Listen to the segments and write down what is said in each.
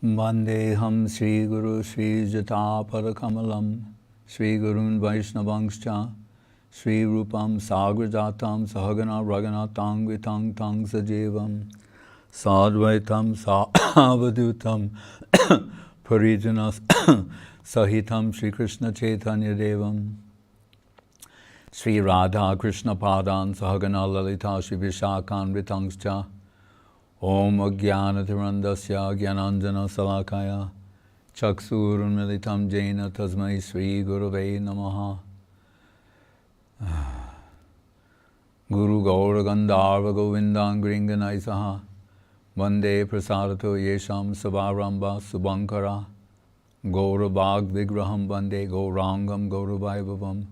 Vandeham Sri Guru Sri Jatapara Kamalam Sri Gurun Vaishnavangscha Sri Rupam Sagrajatam Sahagana Raghunatang Vitang Tang Sajevam Sadvaitam Savadutam Parijanas Sahitam Sri Krishna Chaitanya Devam Sri Radha Krishna Padan Sahagana Lalita Shri Vishakan Vitangscha Om Ajnanatirandasya Jnananjana Salakaya Chaksurun Militam Jena Tasmai Sri Gurave Namaha Guru Gaura Gandharva Govindam Gringanaisaha Vande Prasadato Yesham Savaramba Subhankara Gaura Bhag Vigraham Vande Gaurangam Gaura Vaibhavam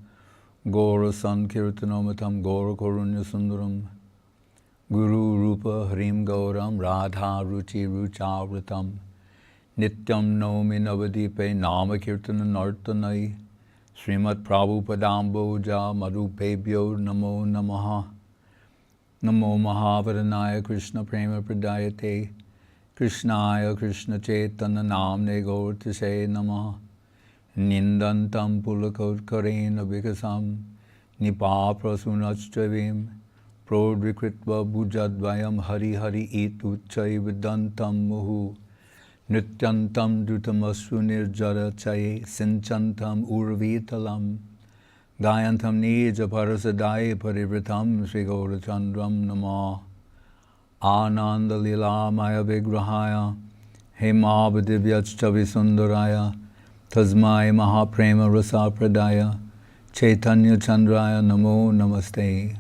Gaura Sankirtanomatam Gaura Korunya Sundaram Guru Rupa Harim Gauram Radha Ruchi Ruchavritam Nityam Nomi Navadipe Nama Kirtana Nartanai Srimat Prabhupadamboja Madhupebhyo Namo Namaha Namo Mahavaranaya Krishna Prema Pradayate Krishnaya Krishna Chaitanya Namne Gaurtise Namaha Nindantam Pulakot Karena Vikasam Nipa Prasunachravim Prodvikritva Bhujadvayam Hari Hari Ituchai Vidantam Muhu Nityantam Dutamasru Nirjara Chaye Sinchantam Urvitalam Gayantam Nija Parasadai Parivritam Sri Gaurachandram Nama Ananda Lila Maya Vigrahaya Hemabhadivyachchavi Sundaraya Tasmai Mahaprema Rasa Pradaya Chaitanya Chandraya Namo Namaste.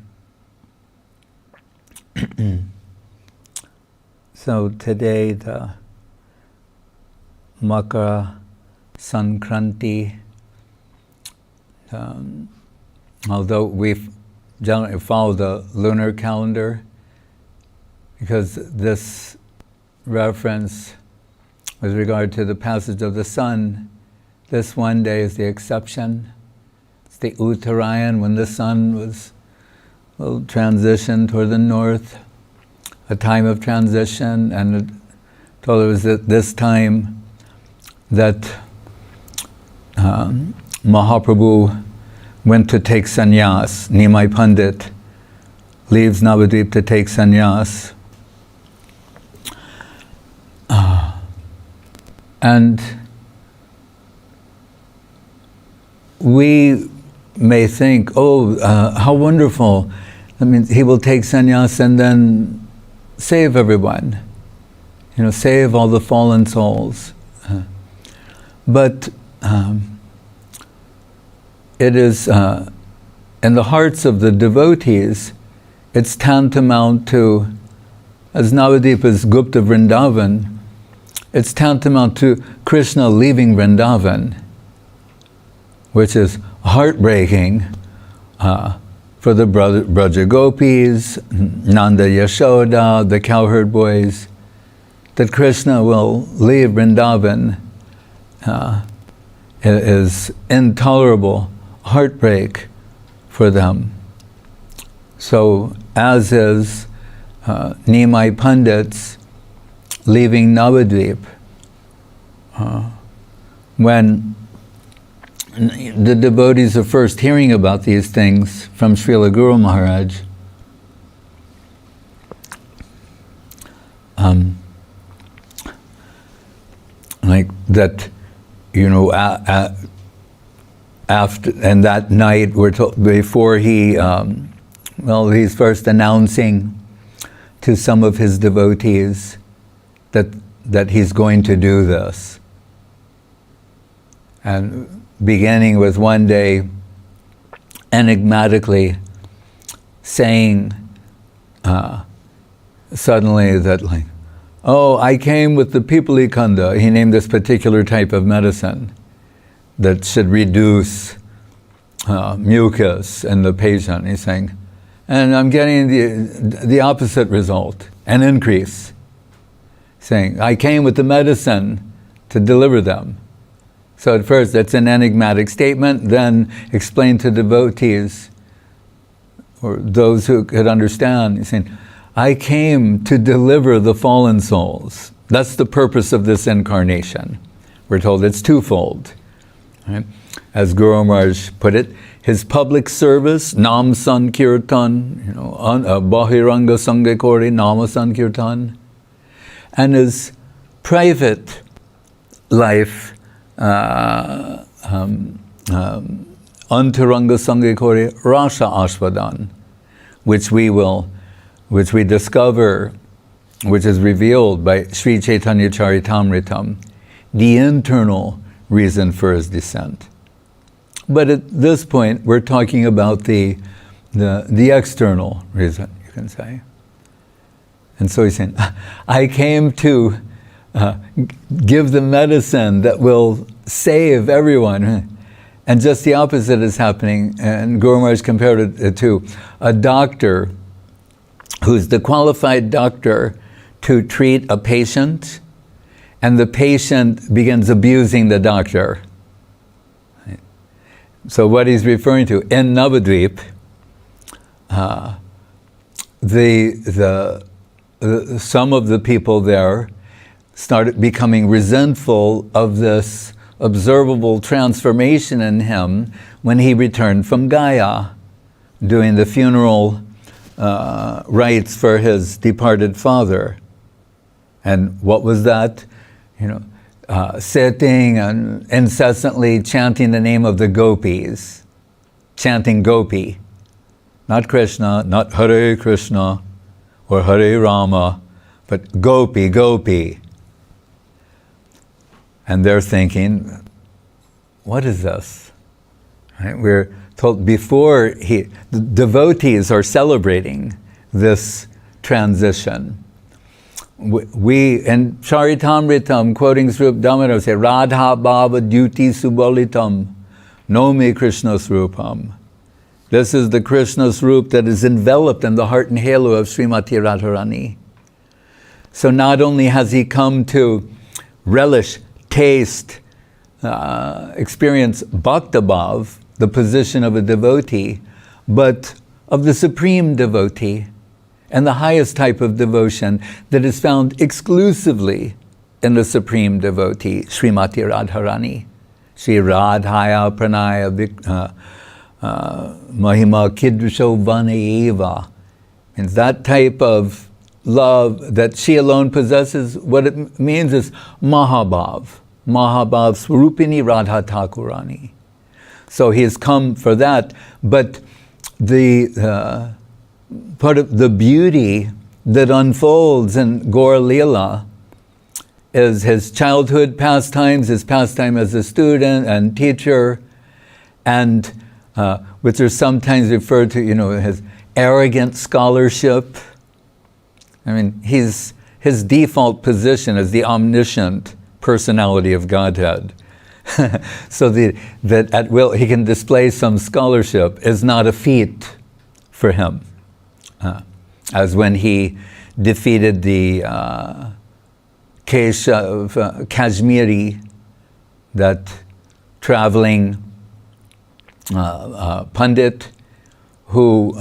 So today the Makara sankranti, although we generally follow the lunar calendar, because this reference with regard to the passage of the sun, this one day is the exception. It's the Uttarayan, when the sun will transition toward the north, a time of transition, and told it was at this time that Mahaprabhu went to take sannyas. Nimai Pandit leaves Navadvip to take sannyas. And we may think, how wonderful. That means he will take sannyas and then save everyone. Save all the fallen souls. But it is, in the hearts of the devotees, it's tantamount to, as Navadvip is Gupta Vrindavan, it's tantamount to Krishna leaving Vrindavan, which is heartbreaking for the Braja Gopis, Nanda Yashoda, the cowherd boys, that Krishna will leave Vrindavan. It is intolerable heartbreak for them. So, as is Nimai Pandits leaving Navadvip, when the devotees are first hearing about these things from Srila Guru Maharaj, like that, after, and that night, we're told, before he, he's first announcing to some of his devotees that he's going to do this. And beginning with one day, enigmatically saying suddenly that, I came with the Pipalikanda. He named this particular type of medicine that should reduce mucus in the patient. He's saying, and I'm getting the opposite result, an increase. Saying, I came with the medicine to deliver them. So at first, that's an enigmatic statement, then explain to devotees, or those who could understand, he's saying, I came to deliver the fallen souls. That's the purpose of this incarnation. We're told it's twofold. Right? As Guru Maharaj put it, his public service, Nam Sankirtan, Bahiranga Sangekori, Nama Sankirtan, and his private life, Antaranga Sangekori, Rasa Ashvadan, which we discover, which is revealed by Sri Chaitanya Charitamritam, the internal reason for his descent. But at this point, we're talking about the external reason, you can say. And so he's saying, I came to give the medicine that will save everyone. And just the opposite is happening. And Guru Maharaj compared it to a doctor who's the qualified doctor to treat a patient, and the patient begins abusing the doctor. So what he's referring to, in Navadvip, some of the people there started becoming resentful of this observable transformation in him when he returned from Gaya, doing the funeral rites for his departed father. And what was that? Sitting and incessantly chanting the name of the gopis, chanting Gopi, not Krishna, not Hare Krishna or Hare Rama, but Gopi, Gopi. And they're thinking, what is this? Right? We're told before the devotees are celebrating this transition. We, in Charitamritam, quoting Srup Damodar, say, Radha Bhava Duti Subalitam, Nomi Krishna Srupam. This is the Krishna Srup that is enveloped in the heart and halo of Srimati Radharani. So not only has he come to relish, taste, experience Bhaktabhav, the position of a devotee, but of the supreme devotee, and the highest type of devotion that is found exclusively in the supreme devotee, Srimati Radharani. Sri Radhaya Pranaya Mahima Kidrisho Vanayeva. Means that type of love that she alone possesses, what it means is Mahabhav. Mahabhav Swarupini Radha Thakurani. So he has come for that, but the part of the beauty that unfolds in Gaur Leela is his childhood pastimes, his pastime as a student and teacher, and which are sometimes referred to, his arrogant scholarship. I mean, his default position is the omniscient personality of Godhead. So that at will he can display some scholarship is not a feat for him. As when he defeated the Kashmiri, that traveling Pandit who,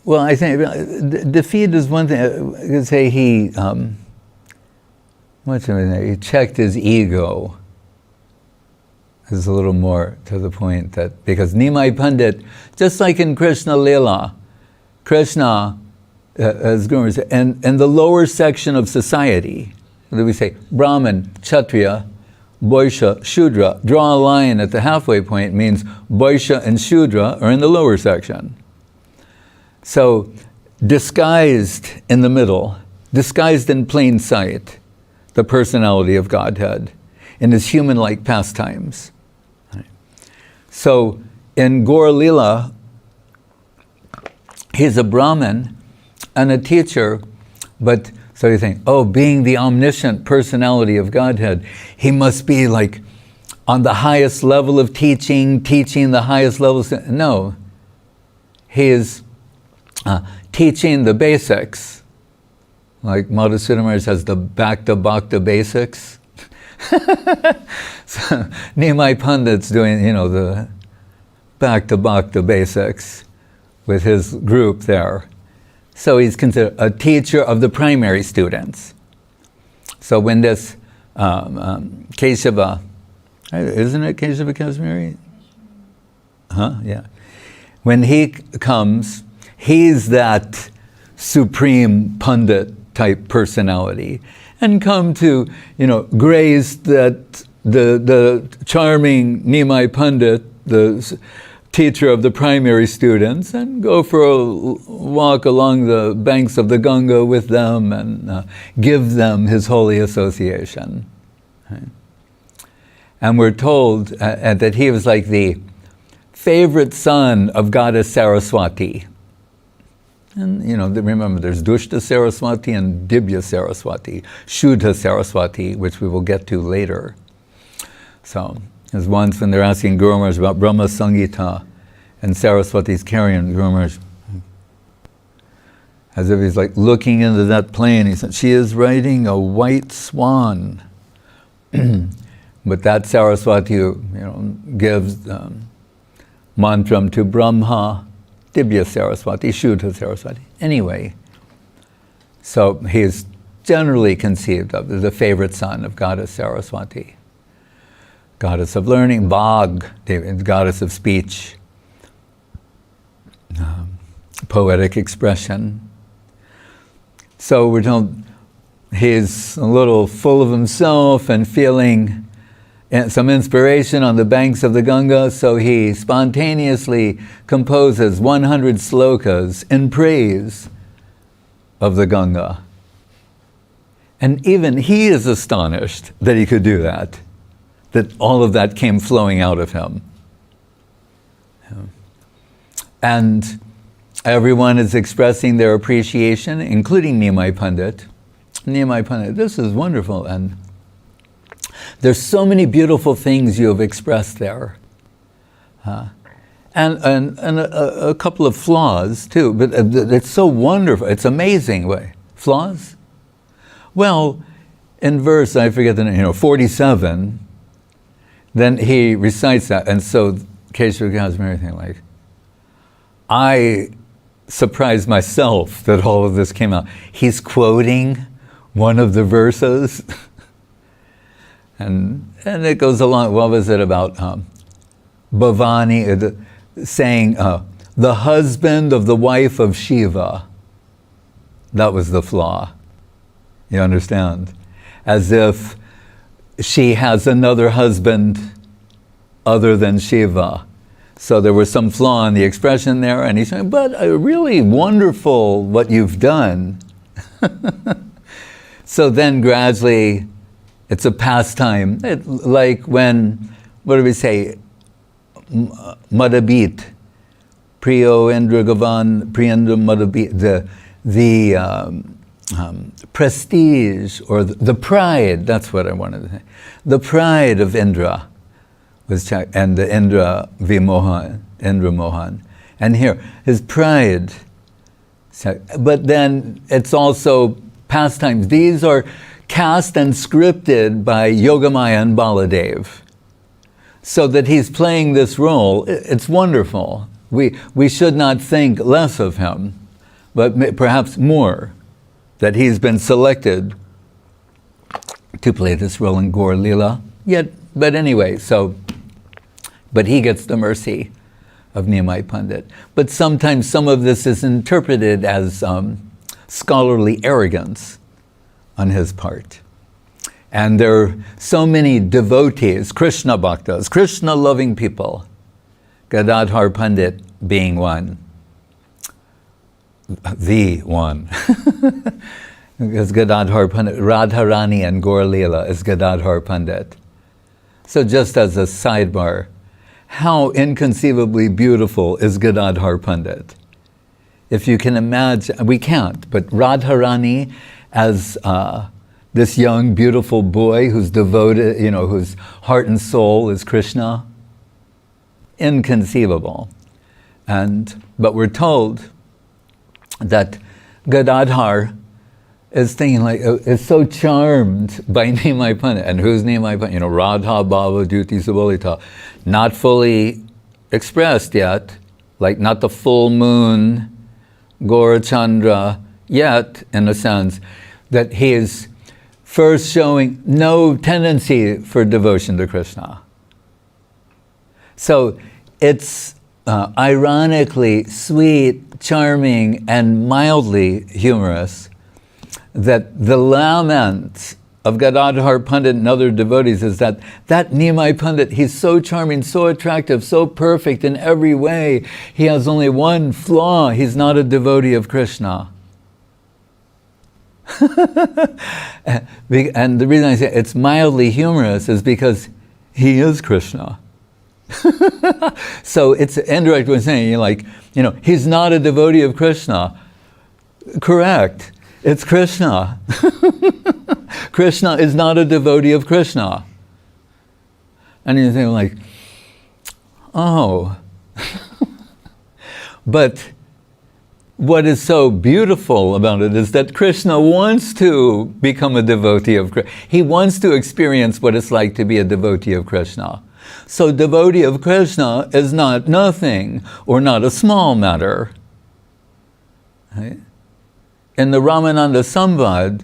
I think defeat is one thing. I could say he checked his ego. Is a little more to the point that, because Nimai Pandit, just like in Krishna Leela, Krishna, as Guru said, in the lower section of society, we say Brahman, Kshatriya, Vaishya, Shudra, draw a line at the halfway point means Vaishya and Shudra are in the lower section. So disguised in the middle, disguised in plain sight, the personality of Godhead in his human-like pastimes. So in Gaur Leela, he's a Brahmin and a teacher, but so you think, being the omniscient personality of Godhead, he must be like on the highest level of teaching the highest levels. No, he is teaching the basics. Like Madhusudana Maharaj has the Bhakta Bhakta basics. So Nimai Pandit's doing, the Bhakta Bhakta basics, with his group there. So he's considered a teacher of the primary students. So when this Keshava, isn't it Keshava Kashmiri? Huh? Yeah. When he comes, he's that supreme pundit type personality, and come to, grace that the charming Nimai Pandit, the teacher of the primary students, and go for a walk along the banks of the Ganga with them and give them his holy association. Right? And we're told that he was like the favorite son of goddess Saraswati. And remember, there's Dushta Saraswati and Dibya Saraswati, Shuddha Saraswati, which we will get to later. So, there's once when they're asking Guru Maharaj about Brahma Sangita, and Saraswati's carrying Guru Maharaj, as if he's like looking into that plane. He said, she is riding a white swan. But that Saraswati, gives mantram to Brahma, Dibya Saraswati, Shuddha Saraswati. Anyway, so he is generally conceived of as the favorite son of goddess Saraswati. Goddess of learning, Bhag, goddess of speech, poetic expression. So we're told he's a little full of himself and feeling some inspiration on the banks of the Ganga, so he spontaneously composes 100 slokas in praise of the Ganga. And even he is astonished that he could do that all of that came flowing out of him. And everyone is expressing their appreciation, including Nimai Pandit. Nimai Pandit, this is wonderful, and there's so many beautiful things you have expressed there. And a couple of flaws too, but it's so wonderful, it's amazing. Flaws? Well, in verse, I forget the name, 47, then he recites that, and so Keshava Kashmiri thing, like, I surprised myself that all of this came out. He's quoting one of the verses, and it goes along. What was it about Bhavani saying, the husband of the wife of Shiva? That was the flaw. You understand? As if she has another husband other than Shiva. So there was some flaw in the expression there, and he's saying, but really wonderful what you've done. So then gradually, it's a pastime. Like when, what do we say, Madhabit, Priyo Indra Gavan, Priyendra Madhabit, the prestige, or the pride, that's what I wanted to say. The pride of Indra was, and the Indra Mohan. And here, his pride. But then it's also pastimes. These are cast and scripted by Yogamaya and Baladev. So that he's playing this role, it's wonderful. We should not think less of him, but perhaps more, that he's been selected to play this role in Gaur Lila. But anyway, but he gets the mercy of Nimai Pandit. But sometimes some of this is interpreted as scholarly arrogance on his part. And there are so many devotees, Krishna bhaktas, Krishna-loving people, Gadadhar Pandit being one. The one. Because Gadadhar Pandit, Radharani and Gaur Lila is Gadadhar Pandit. So just as a sidebar, how inconceivably beautiful is Gadadhar Pandit? If you can imagine, we can't, but Radharani as this young, beautiful boy who's devoted, whose heart and soul is Krishna, inconceivable. But we're told that Gadadhar is thinking is so charmed by Nimai Pandit. And who's Nimai Pandit? Radha Bhava Duti Subolita. Not fully expressed yet, like not the full moon, Gaurachandra, yet, in a sense, that he is first showing no tendency for devotion to Krishna. So it's ironically sweet, charming, and mildly humorous that the lament of Gadadhar Pandit and other devotees is that Nimai Pandit, he's so charming, so attractive, so perfect in every way. He has only one flaw. He's not a devotee of Krishna. And the reason I say it's mildly humorous is because he is Krishna. So it's indirect way of saying, he's not a devotee of Krishna. Correct. It's Krishna. Krishna is not a devotee of Krishna. And you think oh. But what is so beautiful about it is that Krishna wants to become a devotee of Krishna. He wants to experience what it's like to be a devotee of Krishna. So devotee of Krishna is not nothing or not a small matter. Right? In the Ramananda Samvad,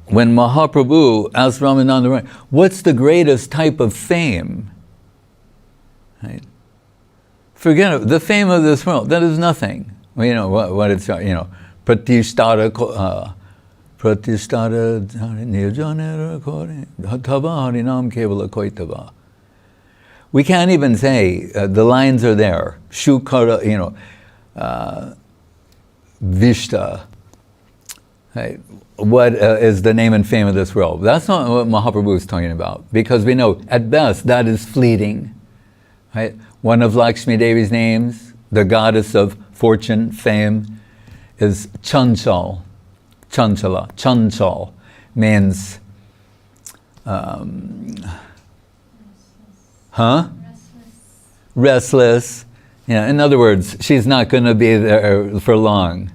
when Mahaprabhu asked Ramananda, what's the greatest type of fame? Right? Forget it, the fame of this world, that is nothing. What it's, pratishtara nirjanera tava harinam kevala koitava. We can't even say, the lines are there, shukara, Vishta, right? What is the name and fame of this world? That's not what Mahaprabhu is talking about, because we know at best that is fleeting. Right? One of Lakshmi Devi's names, the goddess of fortune, fame, is Chanchal. Chanchala. Chanchal means restless. In other words, she's not going to be there for long.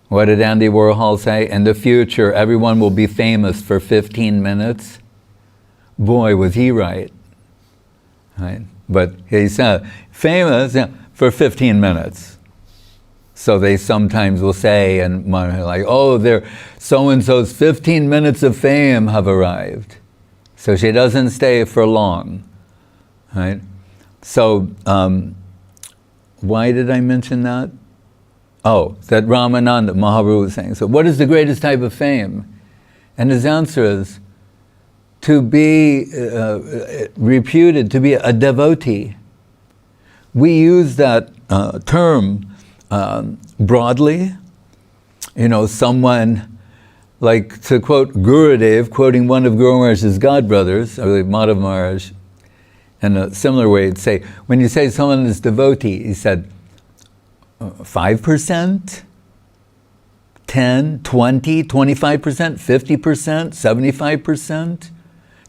What did Andy Warhol say? In the future, everyone will be famous for 15 minutes. Boy, was he right. Right? But he said, famous for 15 minutes. So they sometimes will say, they're so-and-so's 15 minutes of fame have arrived. So she doesn't stay for long. Right? So, why did I mention that? Oh, that Ramananda Mahaprabhu was saying. So what is the greatest type of fame? And his answer is to be reputed to be a devotee. We use that term broadly. Someone, like to quote Gurudev, quoting one of Guru Maharaj's godbrothers, I believe Madhav Maharaj, in a similar way, it'd say, when you say someone is devotee, he said, 5%, 10, 20, 25%, 50%, 75%,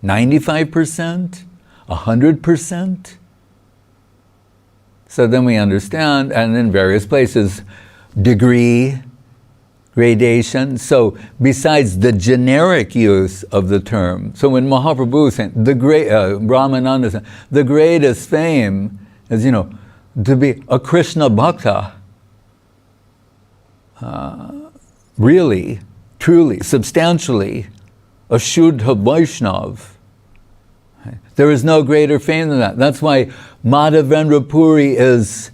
95%, 100%. So then we understand, and in various places, degree, gradation. So besides the generic use of the term, so when Mahaprabhu is saying, Ramananda is saying, the greatest fame is, to be a Krishna Bhakta, really, truly, substantially, a Shuddha Vaishnav. There is no greater fame than that. That's why Madhavendra Puri is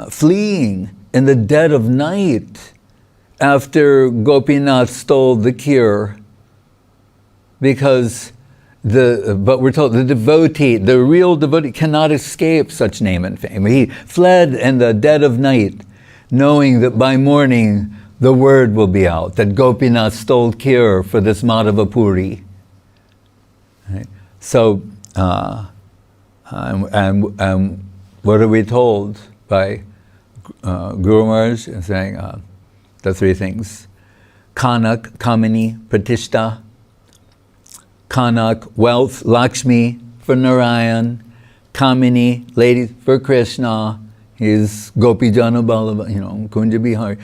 fleeing in the dead of night after Gopinath stole the kheer, because but we're told the devotee, the real devotee, cannot escape such name and fame. He fled in the dead of night, knowing that by morning the word will be out that Gopinath stole kheer for this Madhava Puri. Right? So, and what are we told by Guru Maharaj? Saying the three things: Kanak, Kamini, Pratishta. Kanak, wealth, Lakshmi for Narayan. Kamini, ladies for Krishna. He's Gopi Jana Ballabha, Kunja Bihari.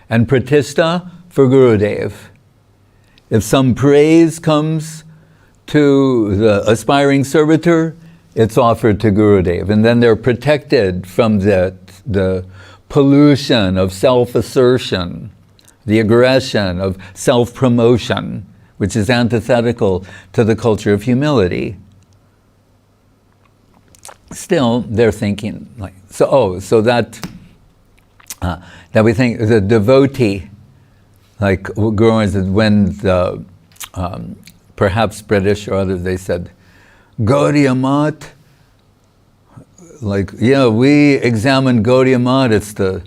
And Pratishta for Gurudev. If some praise comes to the aspiring servitor, it's offered to Gurudev. And then they're protected from the pollution of self-assertion, the aggression of self-promotion, which is antithetical to the culture of humility. Still, they're thinking like, so that we think the devotee, like Guru said, when the perhaps British or others, they said, Gaudiya Mat, like, yeah, we examine Gaudiya Mat, it's the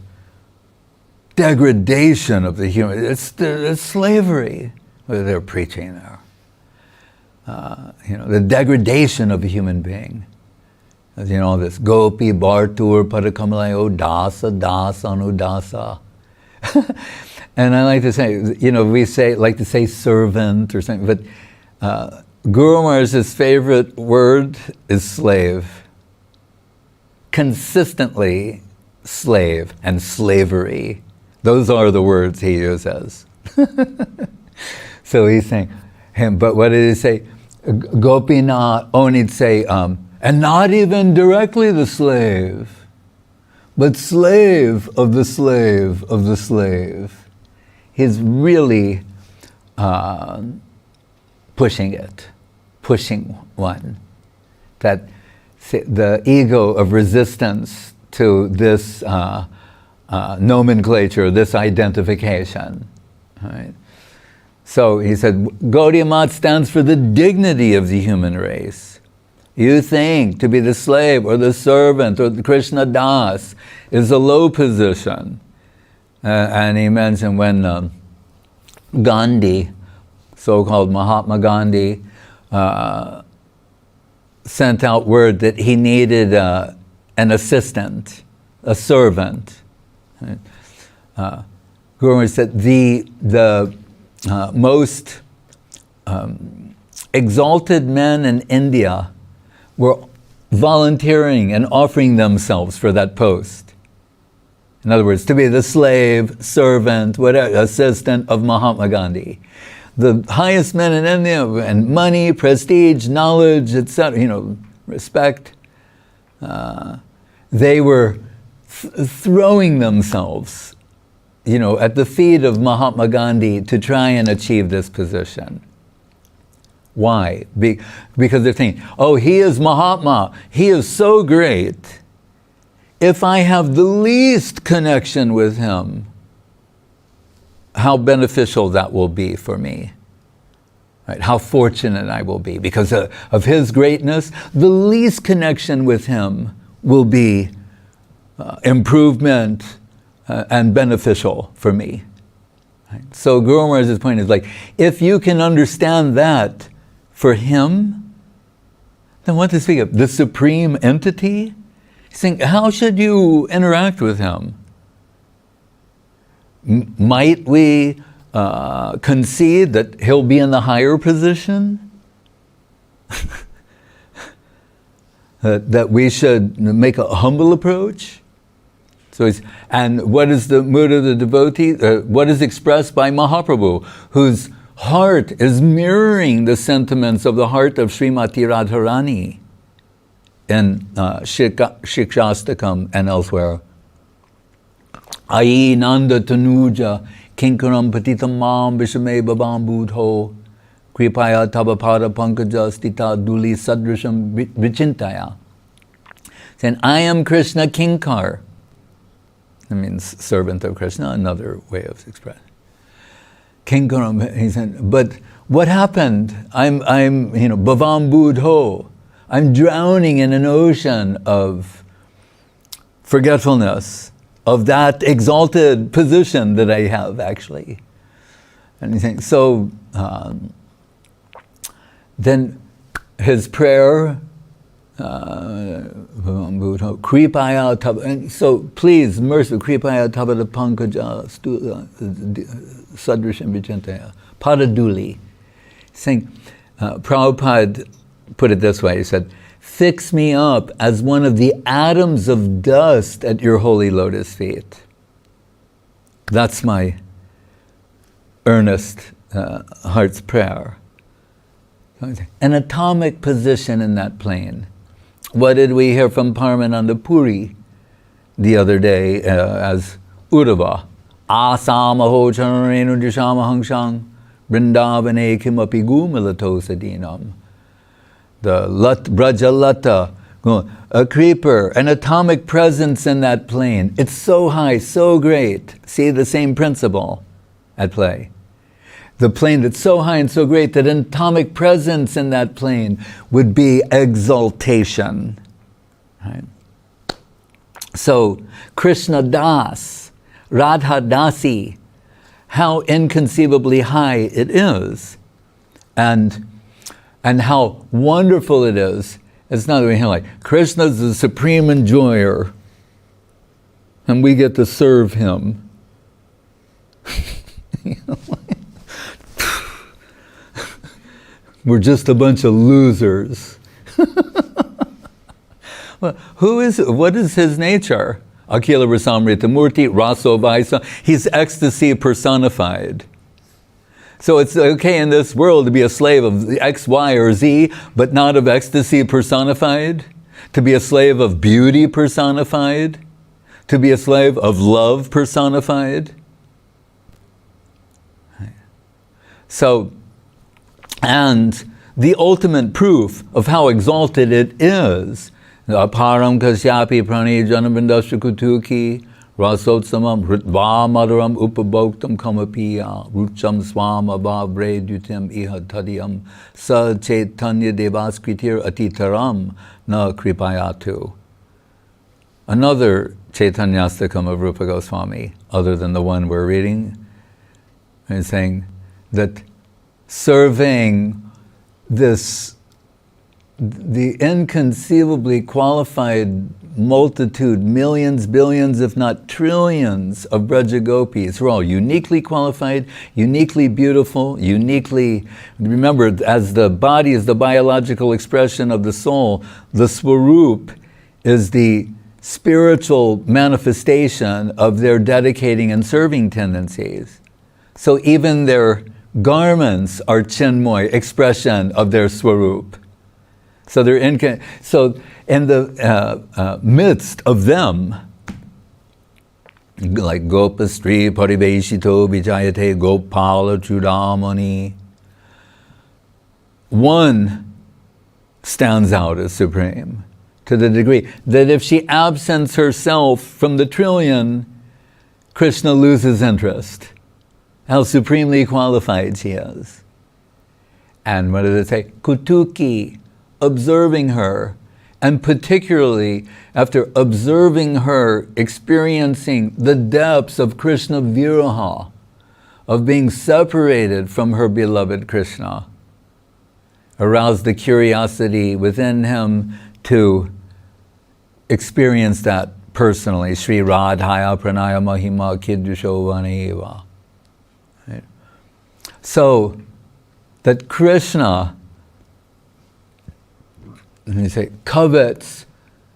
degradation of the human, it's slavery. Well, they're preaching there. The degradation of a human being. As you know, this Gopi, Bhartur, Padakamalaya, Dasa, Dasa, Anudasa. And I like to say, we like to say servant or something, but Guru Maharaj's favorite word is slave. Consistently slave and slavery. Those are the words he uses. So he's saying, but what did he say? Gopinath, he'd say, and not even directly the slave, but slave of the slave of the slave. He's really pushing one. That the ego of resistance to this nomenclature, this identification, right? So he said, Gaudiya Mat stands for the dignity of the human race. You think to be the slave or the servant or the Krishna Das is a low position. And he mentioned when Gandhi, so-called Mahatma Gandhi, sent out word that he needed an assistant, a servant. Right? Guru said the most exalted men in India were volunteering and offering themselves for that post. In other words, to be the slave, servant, whatever, assistant of Mahatma Gandhi. The highest men in India, and money, prestige, knowledge, etc., respect, they were throwing themselves, at the feet of Mahatma Gandhi to try and achieve this position. Why? Because they're thinking, he is Mahatma, he is so great. If I have the least connection with him, how beneficial that will be for me. Right? How fortunate I will be. Because of his greatness, the least connection with him will be improvement and beneficial for me. Right? So Guru Maharaj's point is like, if you can understand that for him, then what to speak of? The supreme entity? He's saying, how should you interact with him? Might we concede that he'll be in the higher position? That we should make a humble approach? And what is the mood of the devotee? What is expressed by Mahaprabhu, whose heart is mirroring the sentiments of the heart of Srimati Radharani in Shikshastakam and elsewhere. Ai nanda tanuja kinkaram patitam mam vishame babam budho kripaya tabapada pankaja stita duli sadrasham vichintaya. Saying, I am Krishna Kinkar. That means servant of Krishna, another way of expressing. Kinkaram, he said, but what happened? I'm Bhavam Budho. I'm drowning in an ocean of forgetfulness of that exalted position that I have, actually. And he thinks, so then his prayer, Kripaya Taba, and so please, mercy, Kripaya Taba Pankaja Sadrasham Vichintaya, Padaduli. Saying, Prabhupada put it this way, he said, fix me up as one of the atoms of dust at your holy lotus feet. That's my earnest heart's prayer. An atomic position in that plane. What did we hear from Paramananda Puri the other day as Uddhava? Asamaho chanarenu dishamahangshang Vrindavane kimapi gumalato sadinam. The Brajalata, a creeper, an atomic presence in that plane. It's so high, so great. See the same principle at play. The plane that's so high and so great that an atomic presence in that plane would be exaltation. Right? So, Krishna Das, Radha Dasi, how inconceivably high it is, and how wonderful it is. It's not like Krishna's the supreme enjoyer, and we get to serve him. We're just a bunch of losers. Well, what is his nature? Akila Rasamrita Murti, Raso Vaisa. He's ecstasy personified. So it's okay in this world to be a slave of X, Y, or Z, but not of ecstasy personified? To be a slave of beauty personified? To be a slave of love personified? So, and the ultimate proof of how exalted it is, Aparam kasyapi prani janabindasya kutuki rasotsamam ritva madaram upabhoktam kamapiya rucham swama bhavre dutim iha tadiyam sa chaitanya devaskritir atitaram na kripayatu. Another Chaitanyastakam of Rupa Goswami, other than the one we're reading, is saying that serving the inconceivably qualified multitude, millions, billions, if not trillions of Braja Gopis, who are all uniquely qualified, uniquely beautiful, uniquely, remember, as the body is the biological expression of the soul, the Swarup is the spiritual manifestation of their dedicating and serving tendencies. So even their garments are Chinmoy, expression of their Swarup. So they're in the midst of them, like Gopastri Pariveshito Vijayate Gopala Chudamani, one stands out as supreme to the degree that if she absents herself from the trillion, Krishna loses interest. How supremely qualified she is. And what did it say? Kutuki, observing her, and particularly after observing her experiencing the depths of Krishna viraha, of being separated from her beloved Krishna, aroused the curiosity within him to experience that personally. Sri Radhaya Pranaya Mahima Kiddushovaniva. Right? So, that Krishna, let me say, covets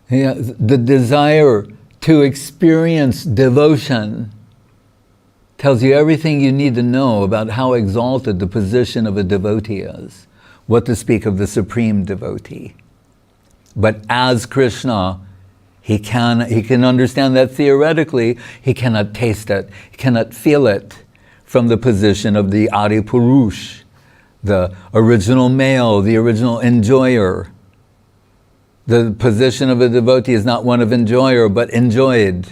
the desire to experience devotion, tells you everything you need to know about how exalted the position of a devotee is, what to speak of the supreme devotee. But as Krishna, he can understand that theoretically, he cannot taste it, he cannot feel it from the position of the Adi Purush, the original male, the original enjoyer. The position of a devotee is not one of enjoyer, but enjoyed.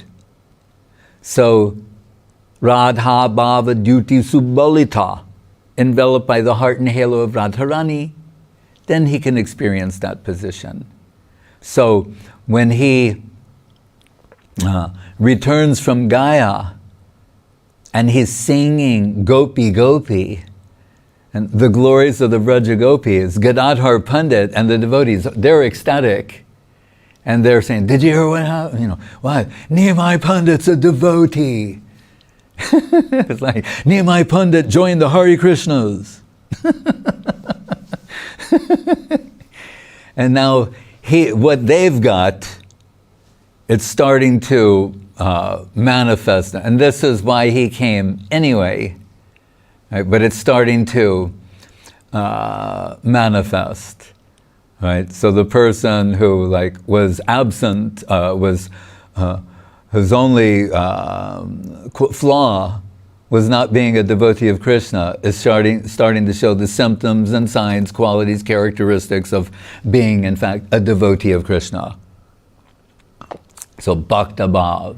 So, Radha Bhava Duty Subbalita, enveloped by the heart and halo of Radharani, then he can experience that position. So, when he returns from Gaya, and he's singing Gopi Gopi, and the glories of the Vraja Gopis, Gadadhar Pandit and the devotees, they're ecstatic. And they're saying, did you hear what happened? You know, what? Niyamai Pandit's a devotee. It's like, Niyamai Pandit joined the Hare Krishnas. And now, what they've got, it's starting to manifest. And this is why he came anyway. Right? But it's starting to manifest. right? So the person who was absent, whose only flaw was not being a devotee of Krishna, is starting to show the symptoms and signs, qualities, characteristics of being, in fact, a devotee of Krishna. So Bhakta Bhav,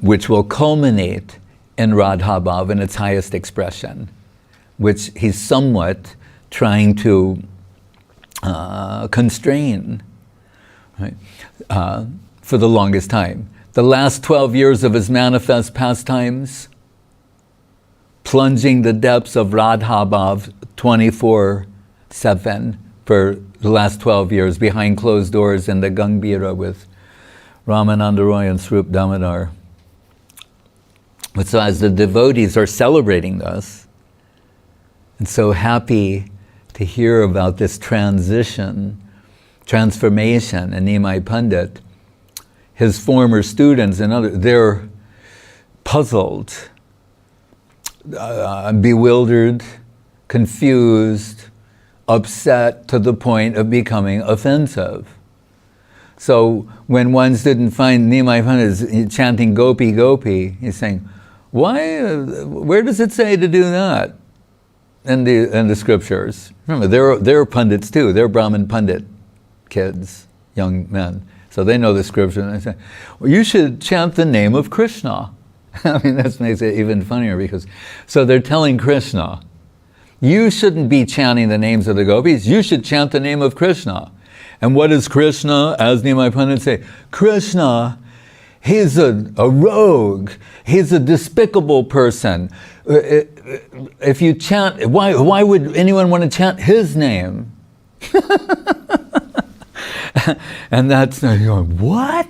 which will culminate in Radha Bhav in its highest expression, which he's somewhat trying to constrain, right? For the longest time. The last 12 years of his manifest pastimes, plunging the depths of Radha Bhav 24/7 for the last 12 years, behind closed doors in the Gangbhira with Ramananda Roy and Swarup Damodar. But so as the devotees are celebrating this, and so happy to hear about this transformation in Nimai Pandit, his former students and others, they're puzzled, bewildered, confused, upset to the point of becoming offensive. So when one student finds Nimai Pandit chanting Gopi Gopi, he's saying, why, where does it say to do that in the scriptures? Remember, they're Pandits too, they're Brahmin Pandit kids, young men. So they know the scripture, and they say, well, you should chant the name of Krishna. I mean, that makes it even funnier because, so they're telling Krishna, you shouldn't be chanting the names of the gopis, you should chant the name of Krishna. And what does Krishna, as Nimai Pandit say? Krishna, he's a rogue, he's a despicable person. If you chant, why would anyone want to chant his name? And that's going, what?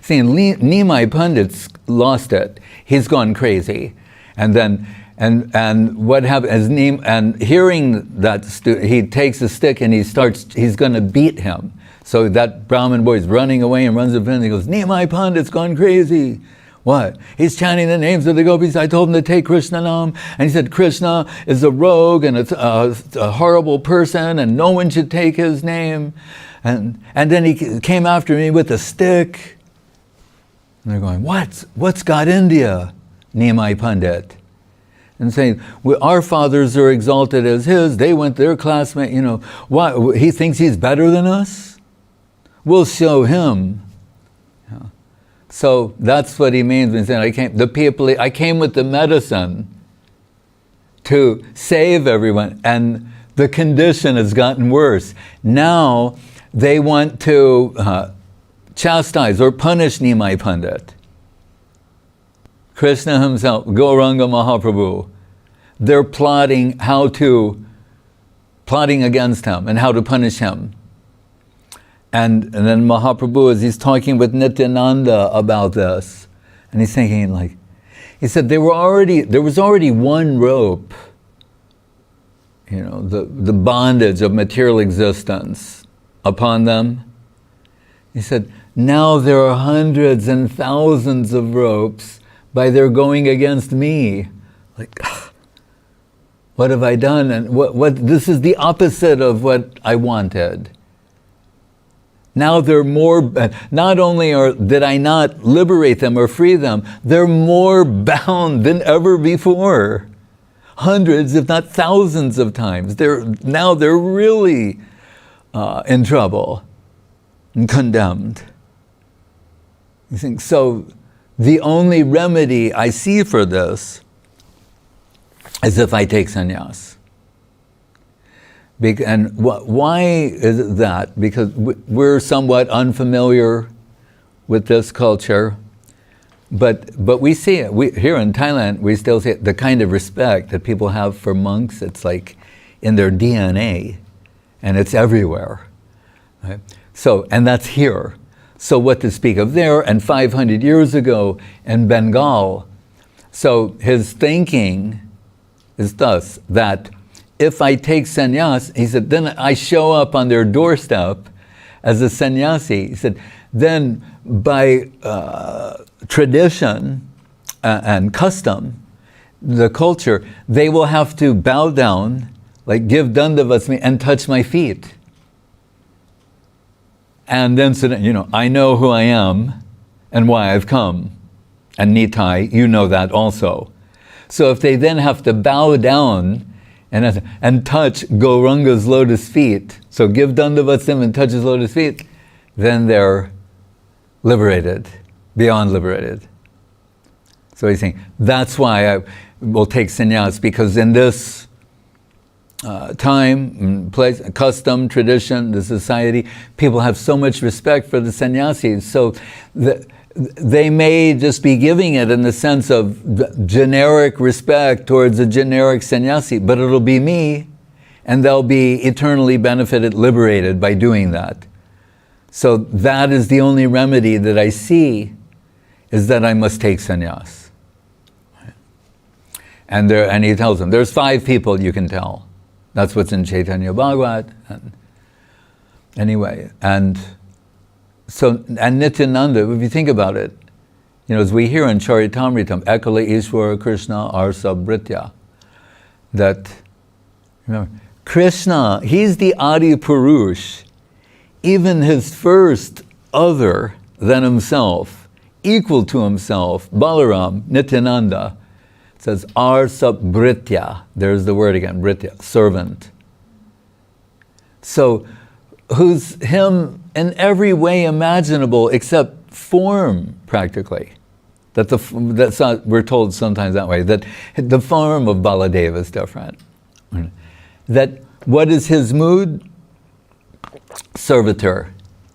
Saying Nimai Pandit's lost it. He's gone crazy. And then, and what happens, and hearing that, he takes a stick and he's going to beat him. So that Brahmin boy is running away and runs up and he goes, Nimai Pandit's gone crazy. What? He's chanting the names of the gopis. I told him to take Krishna Nam. And he said, Krishna is a rogue and it's a horrible person and no one should take his name. And then he came after me with a stick. And they're going, what's got India, Nimai Pandit? And saying, our fathers are exalted as his, they went their classmate, why, he thinks he's better than us? We'll show him. Yeah. So that's what he means when he said, I came with the medicine to save everyone, and the condition has gotten worse. Now, they want to chastise or punish Nimai Pandit. Krishna himself, Gauranga Mahaprabhu, they're plotting against him and how to punish him. And then Mahaprabhu, as he's talking with Nityananda about this, and he's thinking he said there was already one rope, the bondage of material existence upon them. He said, now there are hundreds and thousands of ropes by their going against me. What have I done? And what this is the opposite of what I wanted. Now they're more, not only did I not liberate them or free them, they're more bound than ever before. Hundreds, if not thousands of times. They're really in trouble and condemned. You think, so the only remedy I see for this is if I take sannyas. And why is that? Because we're somewhat unfamiliar with this culture, but we see it. Here in Thailand, we still see it, the kind of respect that people have for monks. It's like in their DNA, and it's everywhere. Right? So, and that's here. So what to speak of there, and 500 years ago in Bengal. So his thinking is thus, that if I take sannyas, he said, then I show up on their doorstep as a sannyasi. He said, then by tradition and custom, the culture, they will have to bow down, like give dandavats and touch my feet. And then, I know who I am and why I've come. And Nitai, you know that also. So if they then have to bow down and touch Gauranga's lotus feet, so give Dandavatsam and touch his lotus feet, then they're liberated, beyond liberated. So he's saying, that's why I will take sannyas, because in this time, place, custom, tradition, the society, people have so much respect for the sannyasis. So they may just be giving it in the sense of generic respect towards a generic sannyasi, but it'll be me, and they'll be eternally benefited, liberated by doing that. So that is the only remedy that I see, is that I must take sannyas. And he tells them, there's 5 people you can tell. That's what's in Chaitanya Bhagavat. And Nityananda, if you think about it, as we hear in Charitamritam, Ekala Ishvara Krishna Arsa Britya, that, Krishna, he's the Adi Purush, even his first other than himself, equal to himself, Balaram, Nityananda, says Arsa Britya, there's the word again, Britya, servant. So, who's him in every way imaginable except form, practically. That's not, we're told sometimes that way, that the form of Baladeva is different. That what is his mood? Servitor,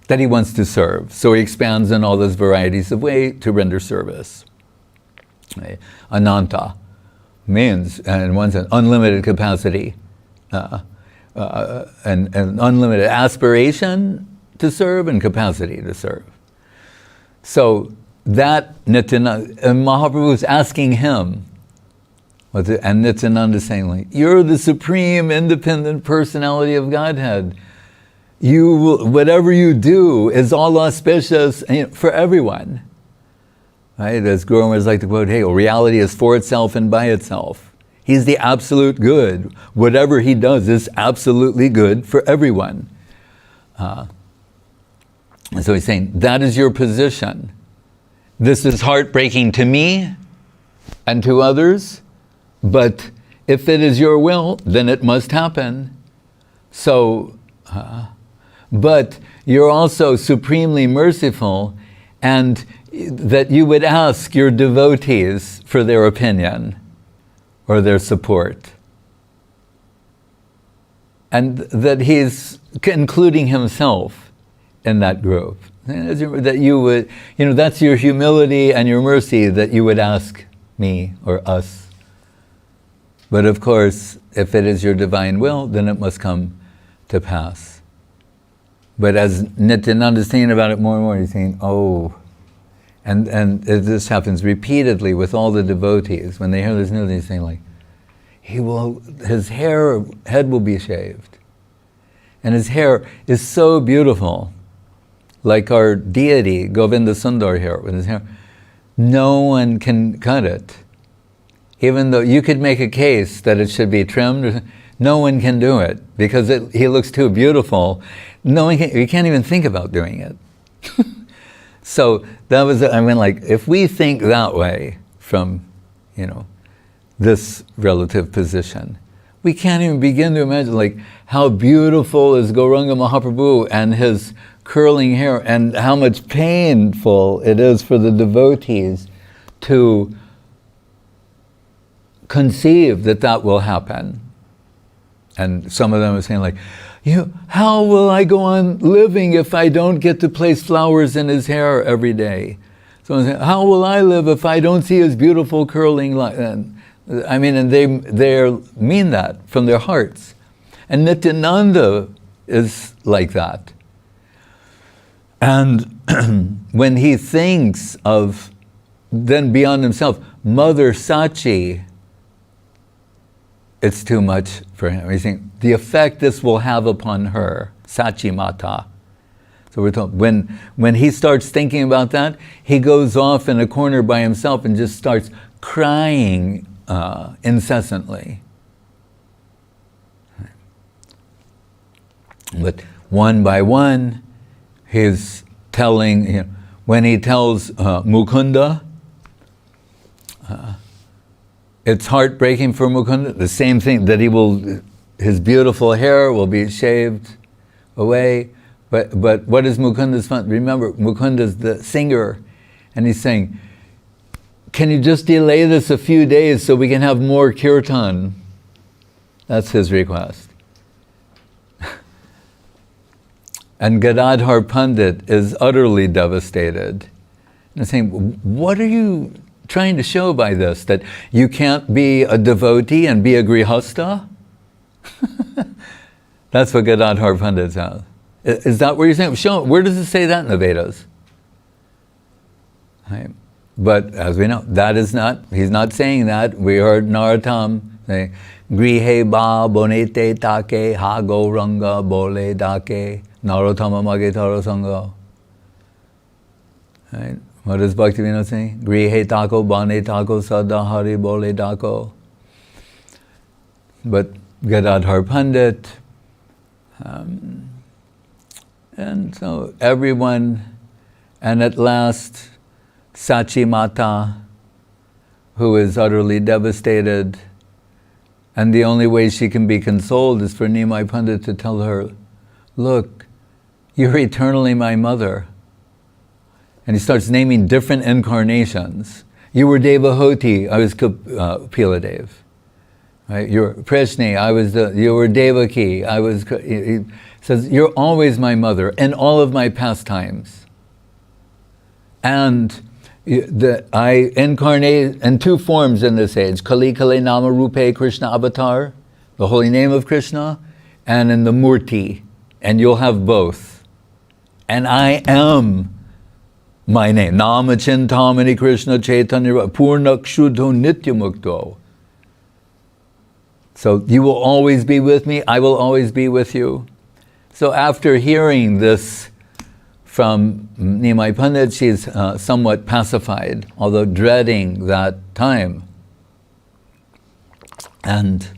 that he wants to serve. So he expands in all those varieties of way to render service. Ananta means, in one sense, unlimited capacity, and unlimited aspiration to serve and capacity to serve. So that Nityananda, and Mahaprabhu is asking him, and Nityananda is saying, you're the supreme independent personality of Godhead. Whatever you do is all auspicious for everyone. Right? As Guru Maharaj like to quote, hey, reality is for itself and by itself. He's the absolute good. Whatever he does is absolutely good for everyone. And so he's saying, that is your position. This is heartbreaking to me and to others, but if it is your will, then it must happen. So, but you're also supremely merciful, and that you would ask your devotees for their opinion or their support. And that he's including himself in that group. That you would, that's your humility and your mercy, that you would ask me or us. But of course, if it is your divine will, then it must come to pass. But as Nityananda is thinking about it more and more, he's saying, and this happens repeatedly with all the devotees. When they hear this news, he's saying his head will be shaved. And his hair is so beautiful, like our deity, Govinda Sundar here, with his hair. No one can cut it. Even though you could make a case that it should be trimmed, no one can do it, because he looks too beautiful. You can't even think about doing it. So that was, if we think that way from, this relative position, we can't even begin to imagine how beautiful is Gauranga Mahaprabhu and his curling hair, and how much painful it is for the devotees to conceive that will happen. And some of them are saying how will I go on living if I don't get to place flowers in his hair every day? Someone saying, how will I live if I don't see his beautiful curling line? And they mean that from their hearts. And Nityananda is like that. And when he thinks of, then beyond himself, Mother Sachi, it's too much for him. He's saying, the effect this will have upon her, Sachi Mata. So we're told, when he starts thinking about that, he goes off in a corner by himself and just starts crying incessantly. But one by one, he's telling, when he tells Mukunda, it's heartbreaking for Mukunda, the same thing, that his beautiful hair will be shaved away. But what is Mukunda's fun? Remember, Mukunda's the singer, and he's saying, can you just delay this a few days so we can have more kirtan? That's his request. And Gadadhar Pandit is utterly devastated. And saying, what are you trying to show by this? That you can't be a devotee and be a grihastha? That's what Gadadhar Pandit says. Is that what you're saying? Show, where does it say that in the Vedas? Right. But as we know, that is not, he's not saying that. We heard Narottam say, Grihe ba bonete take ha gauranga bole dake Narottama mage taro sangha. Right. What is Bhaktivinoda saying? Grihe tako bane tako sada hari bole dako. But Gadadhar Pandit, and so everyone, and at last Sachi Mata, who is utterly devastated, and the only way she can be consoled is for Nimai Pandit to tell her, look, you're eternally my mother. And he starts naming different incarnations. You were Devahoti, I was Piladev. Right? You're Prishni, you were Devaki, I was... He says, you're always my mother in all of my pastimes. And I incarnate in two forms in this age, Kali Kali Nama Rupe Krishna Avatar, the holy name of Krishna, and in the Murti, and you'll have both. And I am my name, Nama Chintamani Krishna Chaitanya Purnak Shuddho Nityamukto. So you will always be with me, I will always be with you. So after hearing this from Nimai Pandit, she's somewhat pacified, although dreading that time. And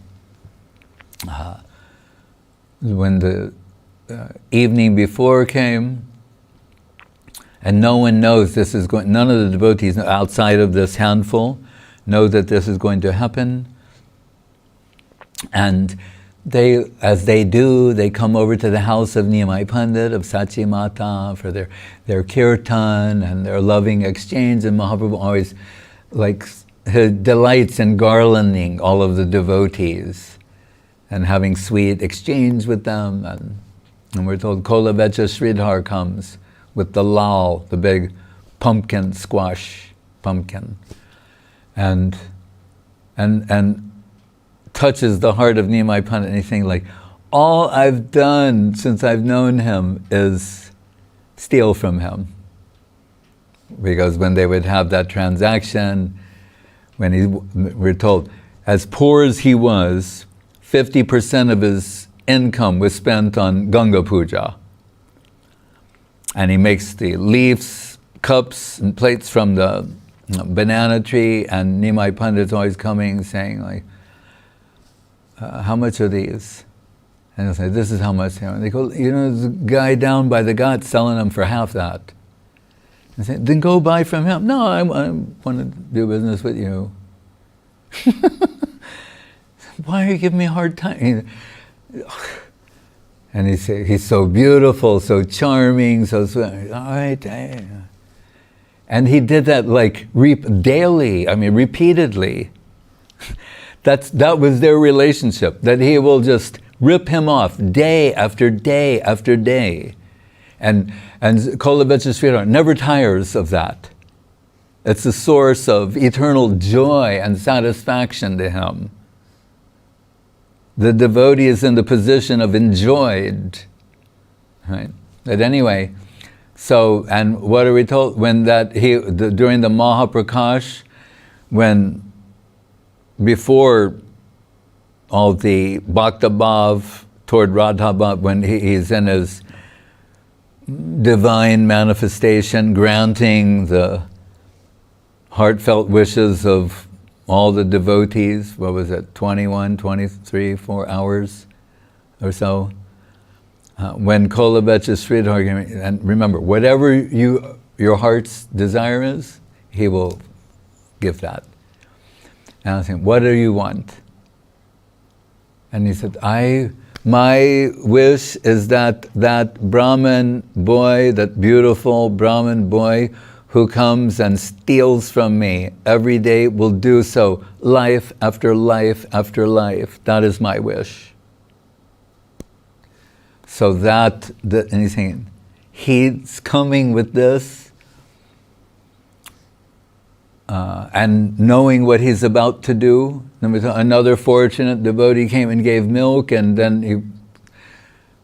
when the evening before came, and no one knows this is going, none of the devotees outside of this handful know that this is going to happen. And they, as they do, they come over to the house of Nimai Pandit, of Sachi Mata, for their kirtan and their loving exchange. And Mahaprabhu always delights in garlanding all of the devotees and having sweet exchange with them. And we're told Kolavecha Sridhar comes with the lal, the big pumpkin, squash pumpkin, and touches the heart of Nimai Pandit, and he's saying, like, all I've done since I've known him is steal from him. Because when they would have that transaction, we're told, as poor as he was, 50% of his income was spent on Ganga Puja. And he makes the leaves, cups, and plates from the banana tree, and Nimai Pandit's always coming saying, like, how much are these? And he'll say, this is how much. And they go, there's a guy down by the Ghats selling them for half that. And say, then go buy from him. No, I want to do business with you. Why are you giving me a hard time? And he's so beautiful, so charming, so sweet. All right. And he did that daily, repeatedly. That was their relationship, that he will just rip him off day after day after day. And Kolavecha Sridhar never tires of that. It's a source of eternal joy and satisfaction to him. The devotee is in the position of enjoyed. Right? But anyway, so, and what are we told? When during the Mahaprakash, before all the Bhakta Bhav toward Radha Bhav, when he's in his divine manifestation, granting the heartfelt wishes of all the devotees, what was it, 21, 23, 4 hours or so, when Kolabecha Sridhar came, and remember, whatever your heart's desire is, he will give that. And I was saying, what do you want? And he said, my wish is that Brahmin boy, that beautiful Brahmin boy who comes and steals from me every day will do so life after life after life. That is my wish. So and he's saying, he's coming with this, and knowing what he's about to do. Another fortunate devotee came and gave milk, and then